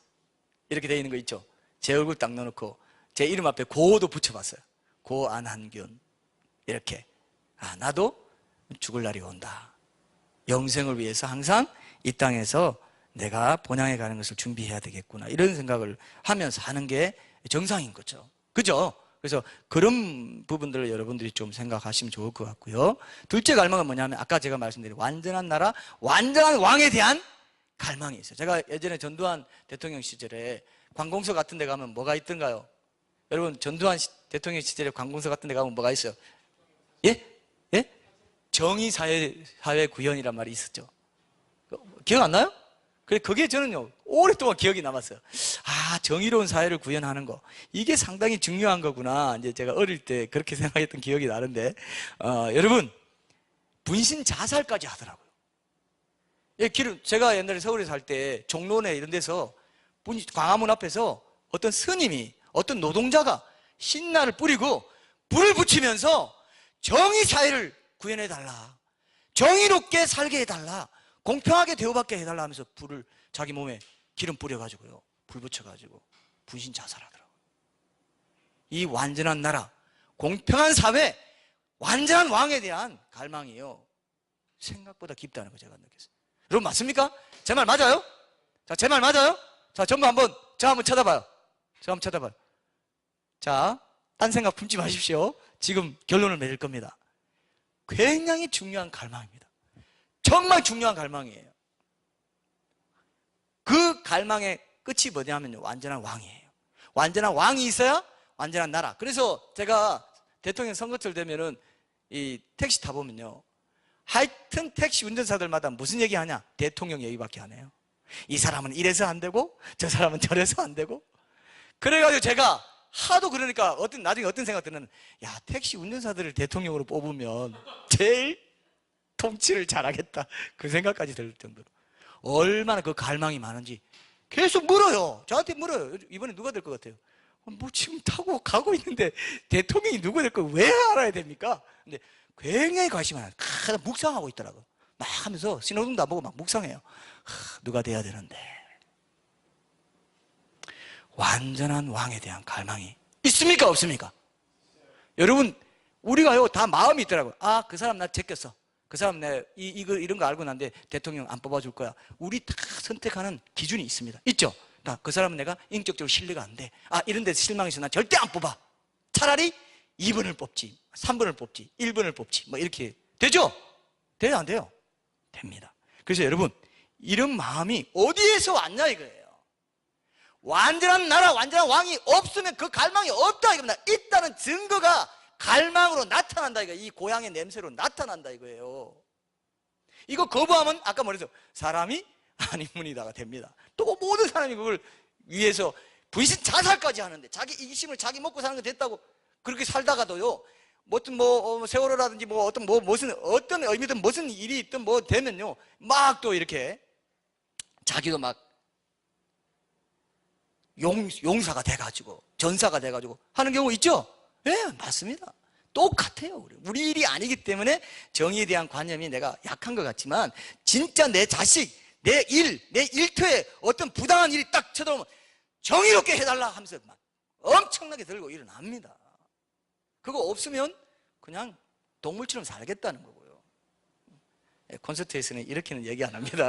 이렇게 돼 있는 거 있죠? 제 얼굴 딱 넣어놓고 제 이름 앞에 고도 붙여봤어요. 고안한균. 이렇게. 나도 죽을 날이 온다. 영생을 위해서 항상 이 땅에서 내가 본향에 가는 것을 준비해야 되겠구나, 이런 생각을 하면서 하는 게 정상인 거죠. 그죠? 그래서 그런 부분들을 여러분들이 좀 생각하시면 좋을 것 같고요. 둘째 갈망은 뭐냐면 아까 제가 말씀드린 완전한 나라, 완전한 왕에 대한 갈망이 있어요. 제가 예전에 전두환 대통령 시절에 관공서 같은 데 가면 뭐가 있던가요? 여러분, 전두환 대통령 시절에 관공서 같은 데 가면 뭐가 있어요? 예? 예? 정의사회 구현이란 말이 있었죠. 기억 안 나요? 그래, 그게 저는요, 오랫동안 기억이 남았어요. 아, 정의로운 사회를 구현하는 거. 이게 상당히 중요한 거구나. 이제 제가 어릴 때 그렇게 생각했던 기억이 나는데, 여러분, 분신 자살까지 하더라고요. 예, 제가 옛날에 서울에 살 때 종로내 이런 데서 광화문 앞에서 어떤 스님이, 어떤 노동자가 신나를 뿌리고 불을 붙이면서 정의사회를 구현해달라, 정의롭게 살게 해달라, 공평하게 대우받게 해달라 하면서 불을 자기 몸에 기름 뿌려가지고요, 불 붙여가지고 분신 자살하더라고요. 이 완전한 나라, 공평한 사회, 완전한 왕에 대한 갈망이요, 생각보다 깊다는 거 제가 느꼈어요. 여러분, 맞습니까? 제 말 맞아요? 자, 제 말 맞아요? 자, 전부 저 한번 쳐다봐요. 저 한번 쳐다봐요. 자, 딴 생각 품지 마십시오. 지금 결론을 맺을 겁니다. 굉장히 중요한 갈망입니다. 정말 중요한 갈망이에요. 그 갈망의 끝이 뭐냐면요, 완전한 왕이에요. 완전한 왕이 있어야 완전한 나라. 그래서 제가 대통령 선거철 되면은 이 택시 타보면요, 하여튼 택시 운전사들마다 무슨 얘기 하냐? 대통령 얘기밖에 안 해요. 이 사람은 이래서 안 되고 저 사람은 저래서 안 되고. 그래가지고 제가 하도 그러니까 나중에 어떤 생각 드는, 야, 택시 운전사들을 대통령으로 뽑으면 제일 통치를 잘하겠다, 그 생각까지 들 정도로 얼마나 그 갈망이 많은지 계속 물어요. 저한테 물어요. 이번에 누가 될 것 같아요? 뭐 지금 타고 가고 있는데 대통령이 누가 될 거 왜 알아야 됩니까? 근데 굉장히 관심이 많아요. 묵상하고 있더라고요. 막 하면서 신호등도 안 보고 막 묵상해요. 누가 돼야 되는데. 완전한 왕에 대한 갈망이 있습니까, 없습니까? 여러분, 우리가요 다 마음이 있더라고요. 아, 그 사람 나 제꼈어. 그 사람 이런 거 알고 난데 대통령 안 뽑아줄 거야. 우리 다 선택하는 기준이 있습니다. 있죠? 그 사람은 내가 인격적으로 신뢰가 안 돼. 아, 이런 데서 실망해서 난 절대 안 뽑아. 차라리 2번을 뽑지, 3번을 뽑지, 1번을 뽑지, 뭐 이렇게 되죠? 돼요, 안 돼요? 됩니다. 그래서 여러분, 이런 마음이 어디에서 왔냐 이거예요. 완전한 나라, 완전한 왕이 없으면 그 갈망이 없다 이겁니다. 있다는 증거가 갈망으로 나타난다 이거예요. 이 고향의 냄새로 나타난다 이거예요. 이거 거부하면 아까 말했죠, 사람이 아니문이다가 됩니다. 또 모든 사람이 그걸 위해서 분신 자살까지 하는데, 자기 이기심을 자기 먹고 사는 게 됐다고 그렇게 살다가도요, 어떤 세월호라든지 무슨 어떤 의미든 무슨 일이 있든 뭐 되면요, 막 또 이렇게 자기도 막 용사가 돼가지고 전사가 돼가지고 하는 경우 있죠? 예, 맞습니다. 똑같아요. 우리 일이 아니기 때문에 정의에 대한 관념이 내가 약한 것 같지만, 진짜 내 자식, 내 일터에 어떤 부당한 일이 딱 쳐들어오면 정의롭게 해달라 하면서 막 엄청나게 들고 일어납니다. 그거 없으면 그냥 동물처럼 살겠다는 거고요. 콘서트에서는 이렇게는 얘기 안 합니다.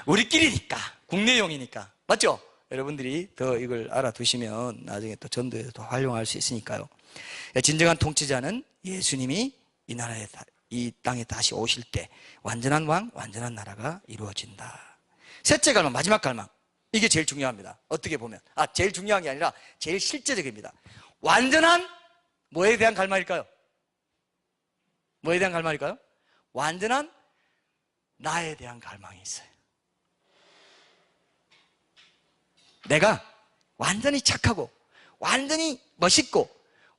우리끼리니까, 국내용이니까. 맞죠? 여러분들이 더 이걸 알아두시면 나중에 또 전도에서 더 활용할 수 있으니까요. 진정한 통치자는 예수님이 이 땅에 다시 오실 때 완전한 왕, 완전한 나라가 이루어진다. 셋째 갈망, 마지막 갈망. 이게 제일 중요합니다. 어떻게 보면. 제일 중요한 게 아니라 제일 실제적입니다. 완전한 뭐에 대한 갈망일까요? 뭐에 대한 갈망일까요? 완전한 나에 대한 갈망이 있어요. 내가 완전히 착하고 완전히 멋있고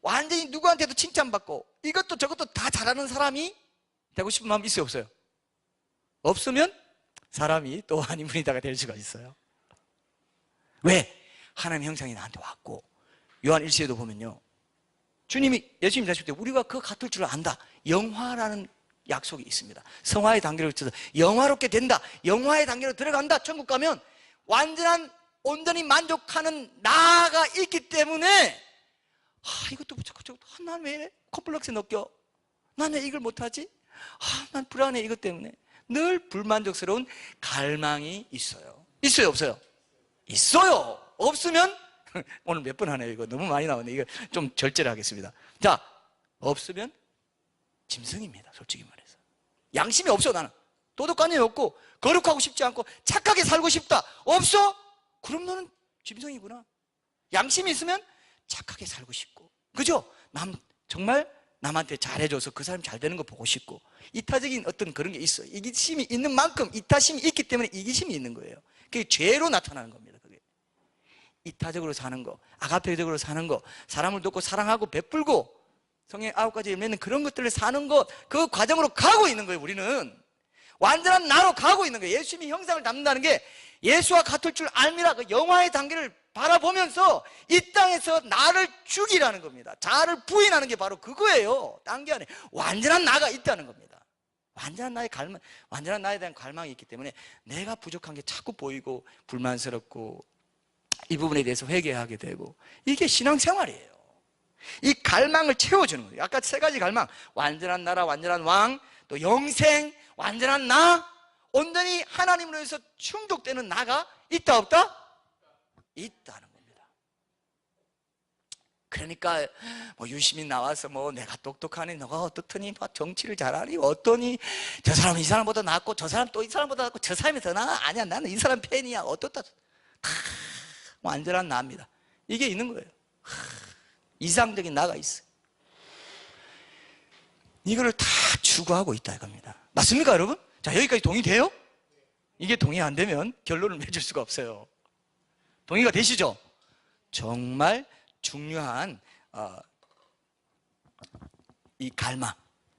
완전히 누구한테도 칭찬받고 이것도 저것도 다 잘하는 사람이 되고 싶은 마음 있어요, 없어요? 없으면 사람이 또 아니문이다가 될 수가 있어요. 왜? 하나님의 형상이 나한테 왔고, 요한 1서에도 보면요, 예수님이 자실 때 우리가 그 같을 줄 안다, 영화라는 약속이 있습니다. 성화의 단계를 거쳐서 영화롭게 된다, 영화의 단계로 들어간다. 천국 가면 온전히 만족하는 나가 있기 때문에, 이것도 저것도, 난 왜 컴플렉스 느껴? 난 왜 이걸 못하지? 난 불안해, 이것 때문에. 늘 불만족스러운 갈망이 있어요. 있어요, 없어요? 있어요. 없으면 오늘 몇 번 하네요. 이거 너무 많이 나오네. 이거 좀 절제를 하겠습니다. 자, 없으면 짐승입니다. 솔직히 말해서. 양심이 없어. 나는 도덕관념이 없고 거룩하고 싶지 않고 착하게 살고 싶다. 없어? 그럼 너는 짐승이구나. 양심이 있으면 착하게 살고 싶고, 그죠? 정말 남한테 잘해줘서 그 사람이 잘 되는 거 보고 싶고, 이타적인 어떤 그런 게 있어요. 이기심이 있는 만큼, 이타심이 있기 때문에 이기심이 있는 거예요. 그게 죄로 나타나는 겁니다. 그게 이타적으로 사는 거, 아가페적으로 사는 거, 사람을 돕고 사랑하고 베풀고 성경 9가지 열매는 그런 것들을 사는 것, 그 과정으로 가고 있는 거예요. 우리는 완전한 나로 가고 있는 거예요. 예수님이 형상을 담는다는 게 예수와 같을 줄 알미라, 그 영화의 단계를 바라보면서 이 땅에서 나를 죽이라는 겁니다. 자아를 부인하는 게 바로 그거예요. 단계 안에 완전한 나가 있다는 겁니다. 완전한 나의 갈망, 완전한 나에 대한 갈망이 있기 때문에 내가 부족한 게 자꾸 보이고 불만스럽고 이 부분에 대해서 회개하게 되고, 이게 신앙생활이에요. 이 갈망을 채워주는 거예요. 아까 3가지 갈망, 완전한 나라, 완전한 왕, 또 영생, 완전한 나, 온전히 하나님으로 해서 충족되는 나가 있다 없다? 있다는 겁니다. 그러니까 뭐 유시민 나와서 뭐 내가 똑똑하니, 너가 어떻더니 뭐 정치를 잘하니, 어떠니, 저 사람은 이 사람보다 낫고 저 사람 또 이 사람보다 낫고 저 사람이 더 나아, 아니야 나는 이 사람 팬이야, 어떻다, 다 완전한 나입니다. 이게 있는 거예요. 이상적인 나가 있어요. 이거를 다 추구하고 있다 이겁니다. 맞습니까 여러분? 자, 여기까지 동의돼요? 이게 동의 안 되면 결론을 맺을 수가 없어요. 동의가 되시죠? 정말 중요한 이 갈망,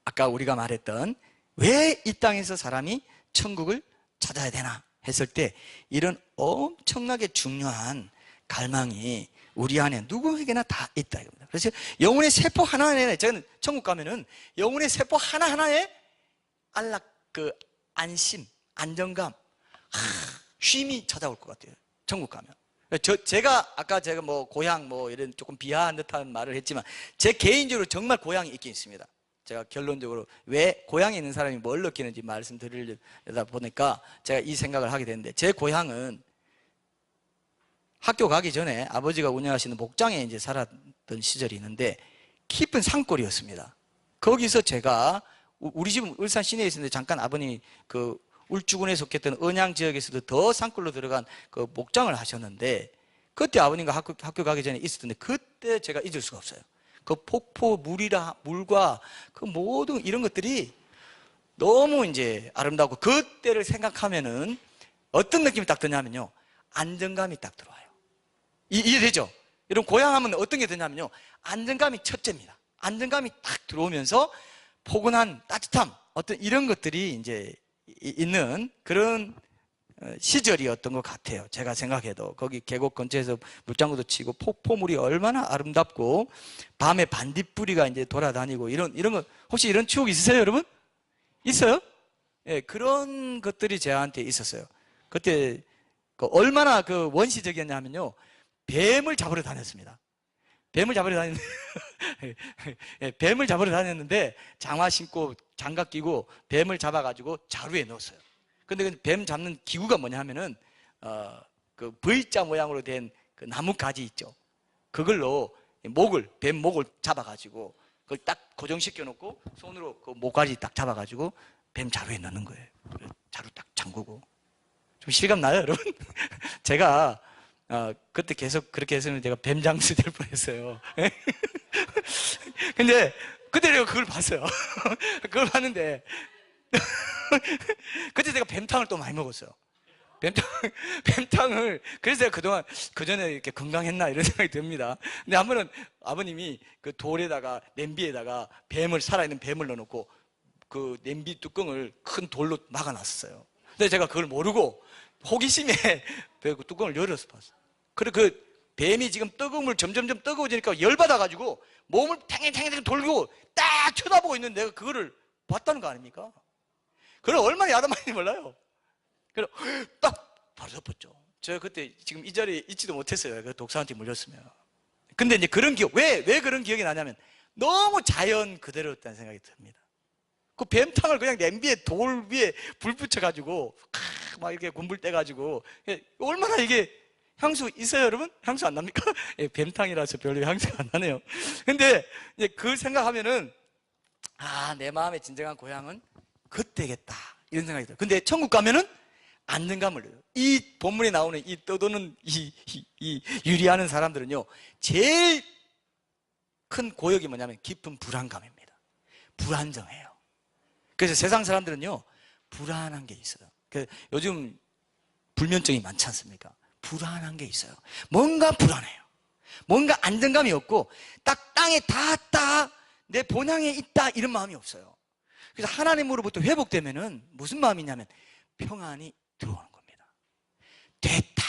아까 우리가 말했던 왜 이 땅에서 사람이 천국을 찾아야 되나 했을 때 이런 엄청나게 중요한 갈망이 우리 안에 누구에게나 다 있다 이겁니다. 그래서 영혼의 세포 하나하나에, 저는 천국 가면은 영혼의 세포 하나하나에 안심, 안정감, 쉼이 찾아올 것 같아요. 천국 가면. 아까 제가 뭐 고향 뭐 이런 조금 비하한 듯한 말을 했지만, 제 개인적으로 정말 고향이 있긴 있습니다. 제가 결론적으로 왜 고향에 있는 사람이 뭘 느끼는지 말씀드리려다 보니까 제가 이 생각을 하게 됐는데, 제 고향은 학교 가기 전에 아버지가 운영하시는 목장에 이제 살았던 시절이 있는데 깊은 산골이었습니다. 거기서 제가, 우리 집은 울산 시내에 있었는데 잠깐 아버님이 그 울주군에 속했던 언양 지역에서도 더 산골로 들어간 그 목장을 하셨는데, 그때 아버님과 학교 가기 전에 있었는데 그때 제가 잊을 수가 없어요. 그 폭포 물과 그 모든 이런 것들이 너무 이제 아름다웠고, 그때를 생각하면은 어떤 느낌이 딱 드냐면요, 안정감이 딱 들어와요. 이해되죠? 이런 고향 하면 어떤 게 드냐면요, 안정감이 첫째입니다. 안정감이 딱 들어오면서 포근한 따뜻함, 어떤 이런 것들이 이제 있는 그런 시절이었던 것 같아요. 제가 생각해도 거기 계곡 근처에서 물장구도 치고 폭포물이 얼마나 아름답고 밤에 반딧불이가 이제 돌아다니고 이런 거, 혹시 이런 추억 있으세요, 여러분? 있어요? 예, 그런 것들이 저한테 있었어요. 그때 얼마나 그 원시적이었냐면요, 뱀을 잡으러 다녔습니다. 뱀을 잡으러 다녔는데 뱀을 잡으러 다녔는데 장화 신고 장갑 끼고 뱀을 잡아가지고 자루에 넣었어요. 근데 그 뱀 잡는 기구가 뭐냐 하면은 그 V자 모양으로 된 그 나무 가지 있죠. 그걸로 뱀 목을 잡아가지고 그걸 딱 고정시켜 놓고 손으로 그 목까지 딱 잡아가지고 뱀 자루에 넣는 거예요. 자루 딱 잠그고. 좀 실감 나요, 여러분? 제가 그때 계속 그렇게 했으면 제가 뱀장수 될 뻔했어요. 근데 그때 내가 그걸 봤어요. 그걸 봤는데 그때 제가 뱀탕을 또 많이 먹었어요. 뱀탕을, 그래서 제가 그동안 그전에 이렇게 건강했나 이런 생각이 듭니다. 근데 한 번은 아버님이 그 돌에다가, 냄비에다가 살아있는 뱀을 넣어놓고 그 냄비 뚜껑을 큰 돌로 막아놨었어요. 근데 제가 그걸 모르고 호기심에 그 뚜껑을 열어서 봤어요. 그래, 그 뱀이 지금 뜨거움을 점점점 뜨거워지니까 열받아가지고 몸을 탱탱탱탱 돌고 딱 쳐다보고 있는데 내가 그거를 봤다는 거 아닙니까? 그걸 얼마나 야단맞는지 몰라요. 그래, 딱 바로 덮었죠. 제가 그때 지금 이 자리에 있지도 못했어요. 그 독사한테 물렸으면. 근데 이제 그런 기억, 왜 그런 기억이 나냐면 너무 자연 그대로였다는 생각이 듭니다. 그 뱀탕을 그냥 냄비에 돌 위에 불 붙여가지고 막 이렇게 군불 떼가지고 얼마나 이게 향수 있어요, 여러분? 향수 안 납니까? 예, 뱀탕이라서 별로 향수가 안 나네요. 근데 이제 그 생각하면은 내 마음의 진정한 고향은 그때겠다 이런 생각이 들어요. 근데 천국 가면은 안정감을 얻어요. 이 본문에 나오는 이 떠도는 이 유리하는 사람들은요, 제일 큰 고역이 뭐냐면 깊은 불안감입니다. 불안정해요. 그래서 세상 사람들은요, 불안한 게 있어요. 요즘 불면증이 많지 않습니까? 불안한 게 있어요. 뭔가 불안해요. 뭔가 안정감이 없고 딱 땅에 닿았다, 내 본향에 있다, 이런 마음이 없어요. 그래서 하나님으로부터 회복되면은 무슨 마음이냐면 평안이 들어오는 겁니다. 됐다,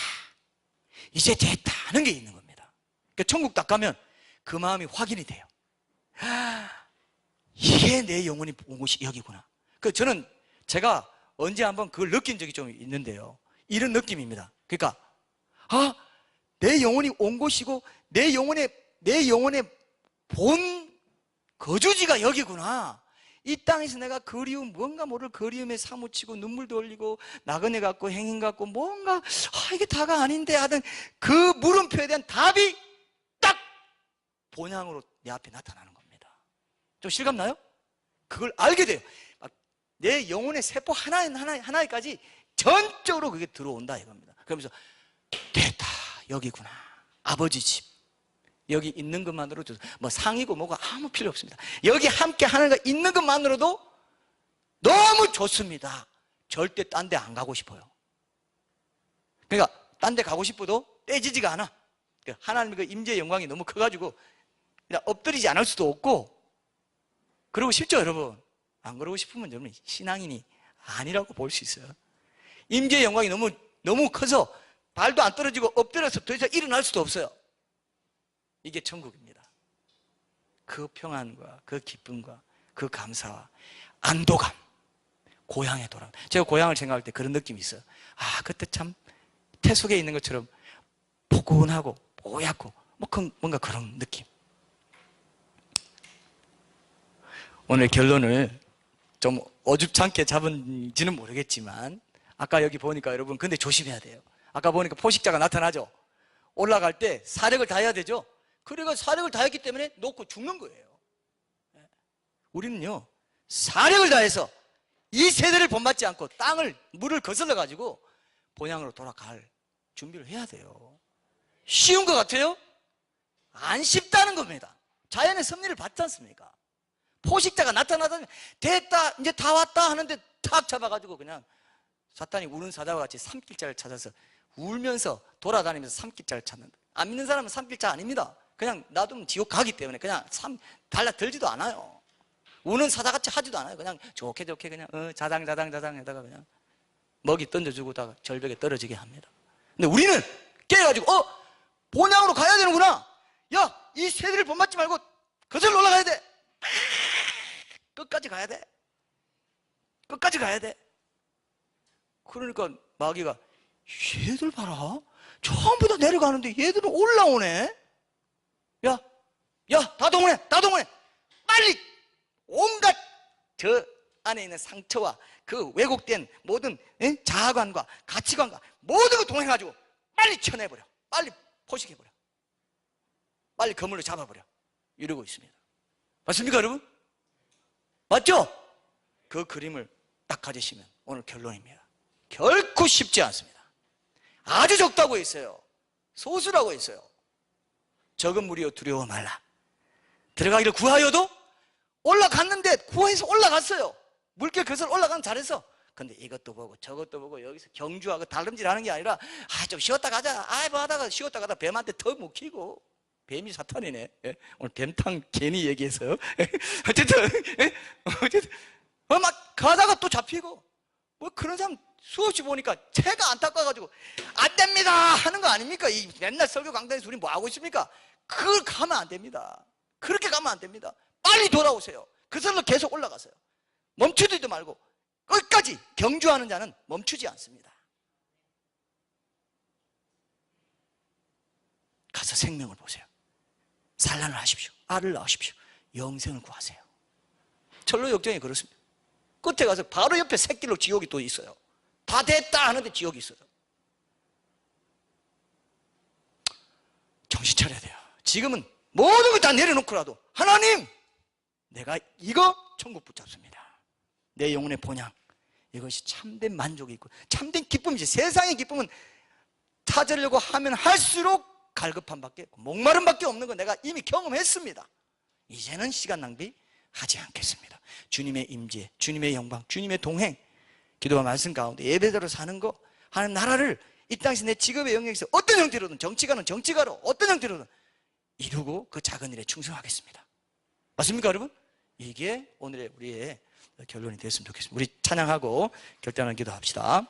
이제 됐다 하는 게 있는 겁니다. 그러니까 천국 딱 가면 그 마음이 확인이 돼요. 이게 내 영혼이 온 곳이 여기구나. 저는 제가 언제 한번 그걸 느낀 적이 좀 있는데요, 이런 느낌입니다. 그러니까 내 영혼이 온 곳이고 내 영혼의 본 거주지가 여기구나. 이 땅에서 내가 뭔가 모를 그리움에 사무치고 눈물도 흘리고 나그네 같고 행인 같고 뭔가 이게 다가 아닌데 하던 그 물음표에 대한 답이 딱 본향으로 내 앞에 나타나는 겁니다. 좀 실감나요? 그걸 알게 돼요. 내 영혼의 세포 하나에까지 전적으로 그게 들어온다 이겁니다. 그러면서 됐다, 여기구나. 아버지 집 여기 있는 것만으로도 뭐 상이고 뭐가 아무 필요 없습니다. 여기 함께 하는 거 있는 것만으로도 너무 좋습니다. 절대 딴 데 안 가고 싶어요. 그러니까 딴 데 가고 싶어도 떼지지가 않아. 하나님의 그 임재의 영광이 너무 커가지고 그냥 엎드리지 않을 수도 없고. 그러고 싶죠, 여러분? 안 그러고 싶으면 여러분 신앙인이 아니라고 볼 수 있어요. 임재의 영광이 너무 커서 발도 안 떨어지고 엎드려서 더 이상 일어날 수도 없어요. 이게 천국입니다. 그 평안과 그 기쁨과 그 감사와 안도감, 고향에 돌아온. 제가 고향을 생각할 때 그런 느낌이 있어요. 그때 참 태속에 있는 것처럼 포근하고 뽀얗고 뭔가 그런 느낌. 오늘 결론을 좀 어줍잖게 잡은지는 모르겠지만, 아까 여기 보니까 여러분 근데 조심해야 돼요. 아까 보니까 포식자가 나타나죠. 올라갈 때 사력을 다해야 되죠. 그러니까 사력을 다했기 때문에 놓고 죽는 거예요. 우리는요, 사력을 다해서 이 세대를 본받지 않고 물을 거슬러 가지고 본향으로 돌아갈 준비를 해야 돼요. 쉬운 것 같아요? 안 쉽다는 겁니다. 자연의 섭리를 받지 않습니까? 포식자가 나타나더니 됐다, 이제 다 왔다 하는데 탁 잡아가지고 그냥 사탄이 우는 사자와 같이 삼킬자를 찾아서 울면서 돌아다니면서 삼킬자를 찾는다. 안 믿는 사람은 삼킬자 아닙니다. 그냥 놔두면 지옥 가기 때문에 그냥 달라들지도 않아요. 우는 사자같이 하지도 않아요. 그냥 좋게 그냥 자당 하다가 그냥 먹이 던져주고다가 절벽에 떨어지게 합니다. 근데 우리는 깨가지고 본향으로 가야 되는구나. 야, 이 세대를 본받지 말고 거슬러 올라가야 돼. 끝까지 가야 돼. 끝까지 가야 돼. 그러니까 마귀가 얘들 봐라, 전부 다 내려가는데 얘들은 올라오네. 야, 다 동원해. 빨리 온갖 저 안에 있는 상처와 그 왜곡된 모든 자아관과 가치관과 모든 걸 동행해가지고 빨리 쳐내버려. 빨리 포식해버려. 빨리 그물로 잡아버려. 이러고 있습니다. 맞습니까, 여러분? 맞죠? 그 그림을 딱 가지시면 오늘 결론입니다. 결코 쉽지 않습니다. 아주 적다고 했어요. 소수라고 했어요. 적은 무리여 두려워 말라. 들어가기를 구하여도 올라갔는데 구해서 올라갔어요. 물길 그것을 올라가면 잘해서. 근데 이것도 보고 저것도 보고 여기서 경주하고 달름질하는 게 아니라 좀 쉬었다 가자. 뭐 하다가 쉬었다 가다 뱀한테 더 묵히고. 뱀이 사탄이네. 오늘 뱀탕 괜히 얘기해서요. 어쨌든 막 가다가 또 잡히고 그런 사람 수없이 보니까 채가 안타까워가지고 안 됩니다 하는 거 아닙니까? 이 맨날 설교 강단에서 우리 뭐 하고 있습니까? 그걸 가면 안 됩니다. 그렇게 가면 안 됩니다. 빨리 돌아오세요. 그 선로 계속 올라가세요. 멈추지도 말고 끝까지. 경주하는 자는 멈추지 않습니다. 가서 생명을 보세요. 산란을 하십시오. 알을 낳으십시오. 영생을 구하세요. 철로 역정이 그렇습니다. 끝에 가서 바로 옆에 새길로 지옥이 또 있어요. 다 됐다 하는데 지옥이 있어요. 정신 차려야 돼요. 지금은 모든 걸 다 내려놓고라도 하나님, 내가 이거 천국 붙잡습니다. 내 영혼의 본향, 이것이 참된 만족이 있고 참된 기쁨이지. 세상의 기쁨은 찾으려고 하면 할수록 갈급함밖에 없고 목마름밖에 없는 거 내가 이미 경험했습니다. 이제는 시간 낭비하지 않겠습니다. 주님의 임재, 주님의 영광, 주님의 동행, 기도와 말씀 가운데 예배대로 사는 거, 하나님 나라를 이 땅에서 내 직업의 영역에서 어떤 형태로든, 정치가는 정치가로 어떤 형태로든 이루고 그 작은 일에 충성하겠습니다. 맞습니까 여러분? 이게 오늘의 우리의 결론이 됐으면 좋겠습니다. 우리 찬양하고 결단하는 기도합시다.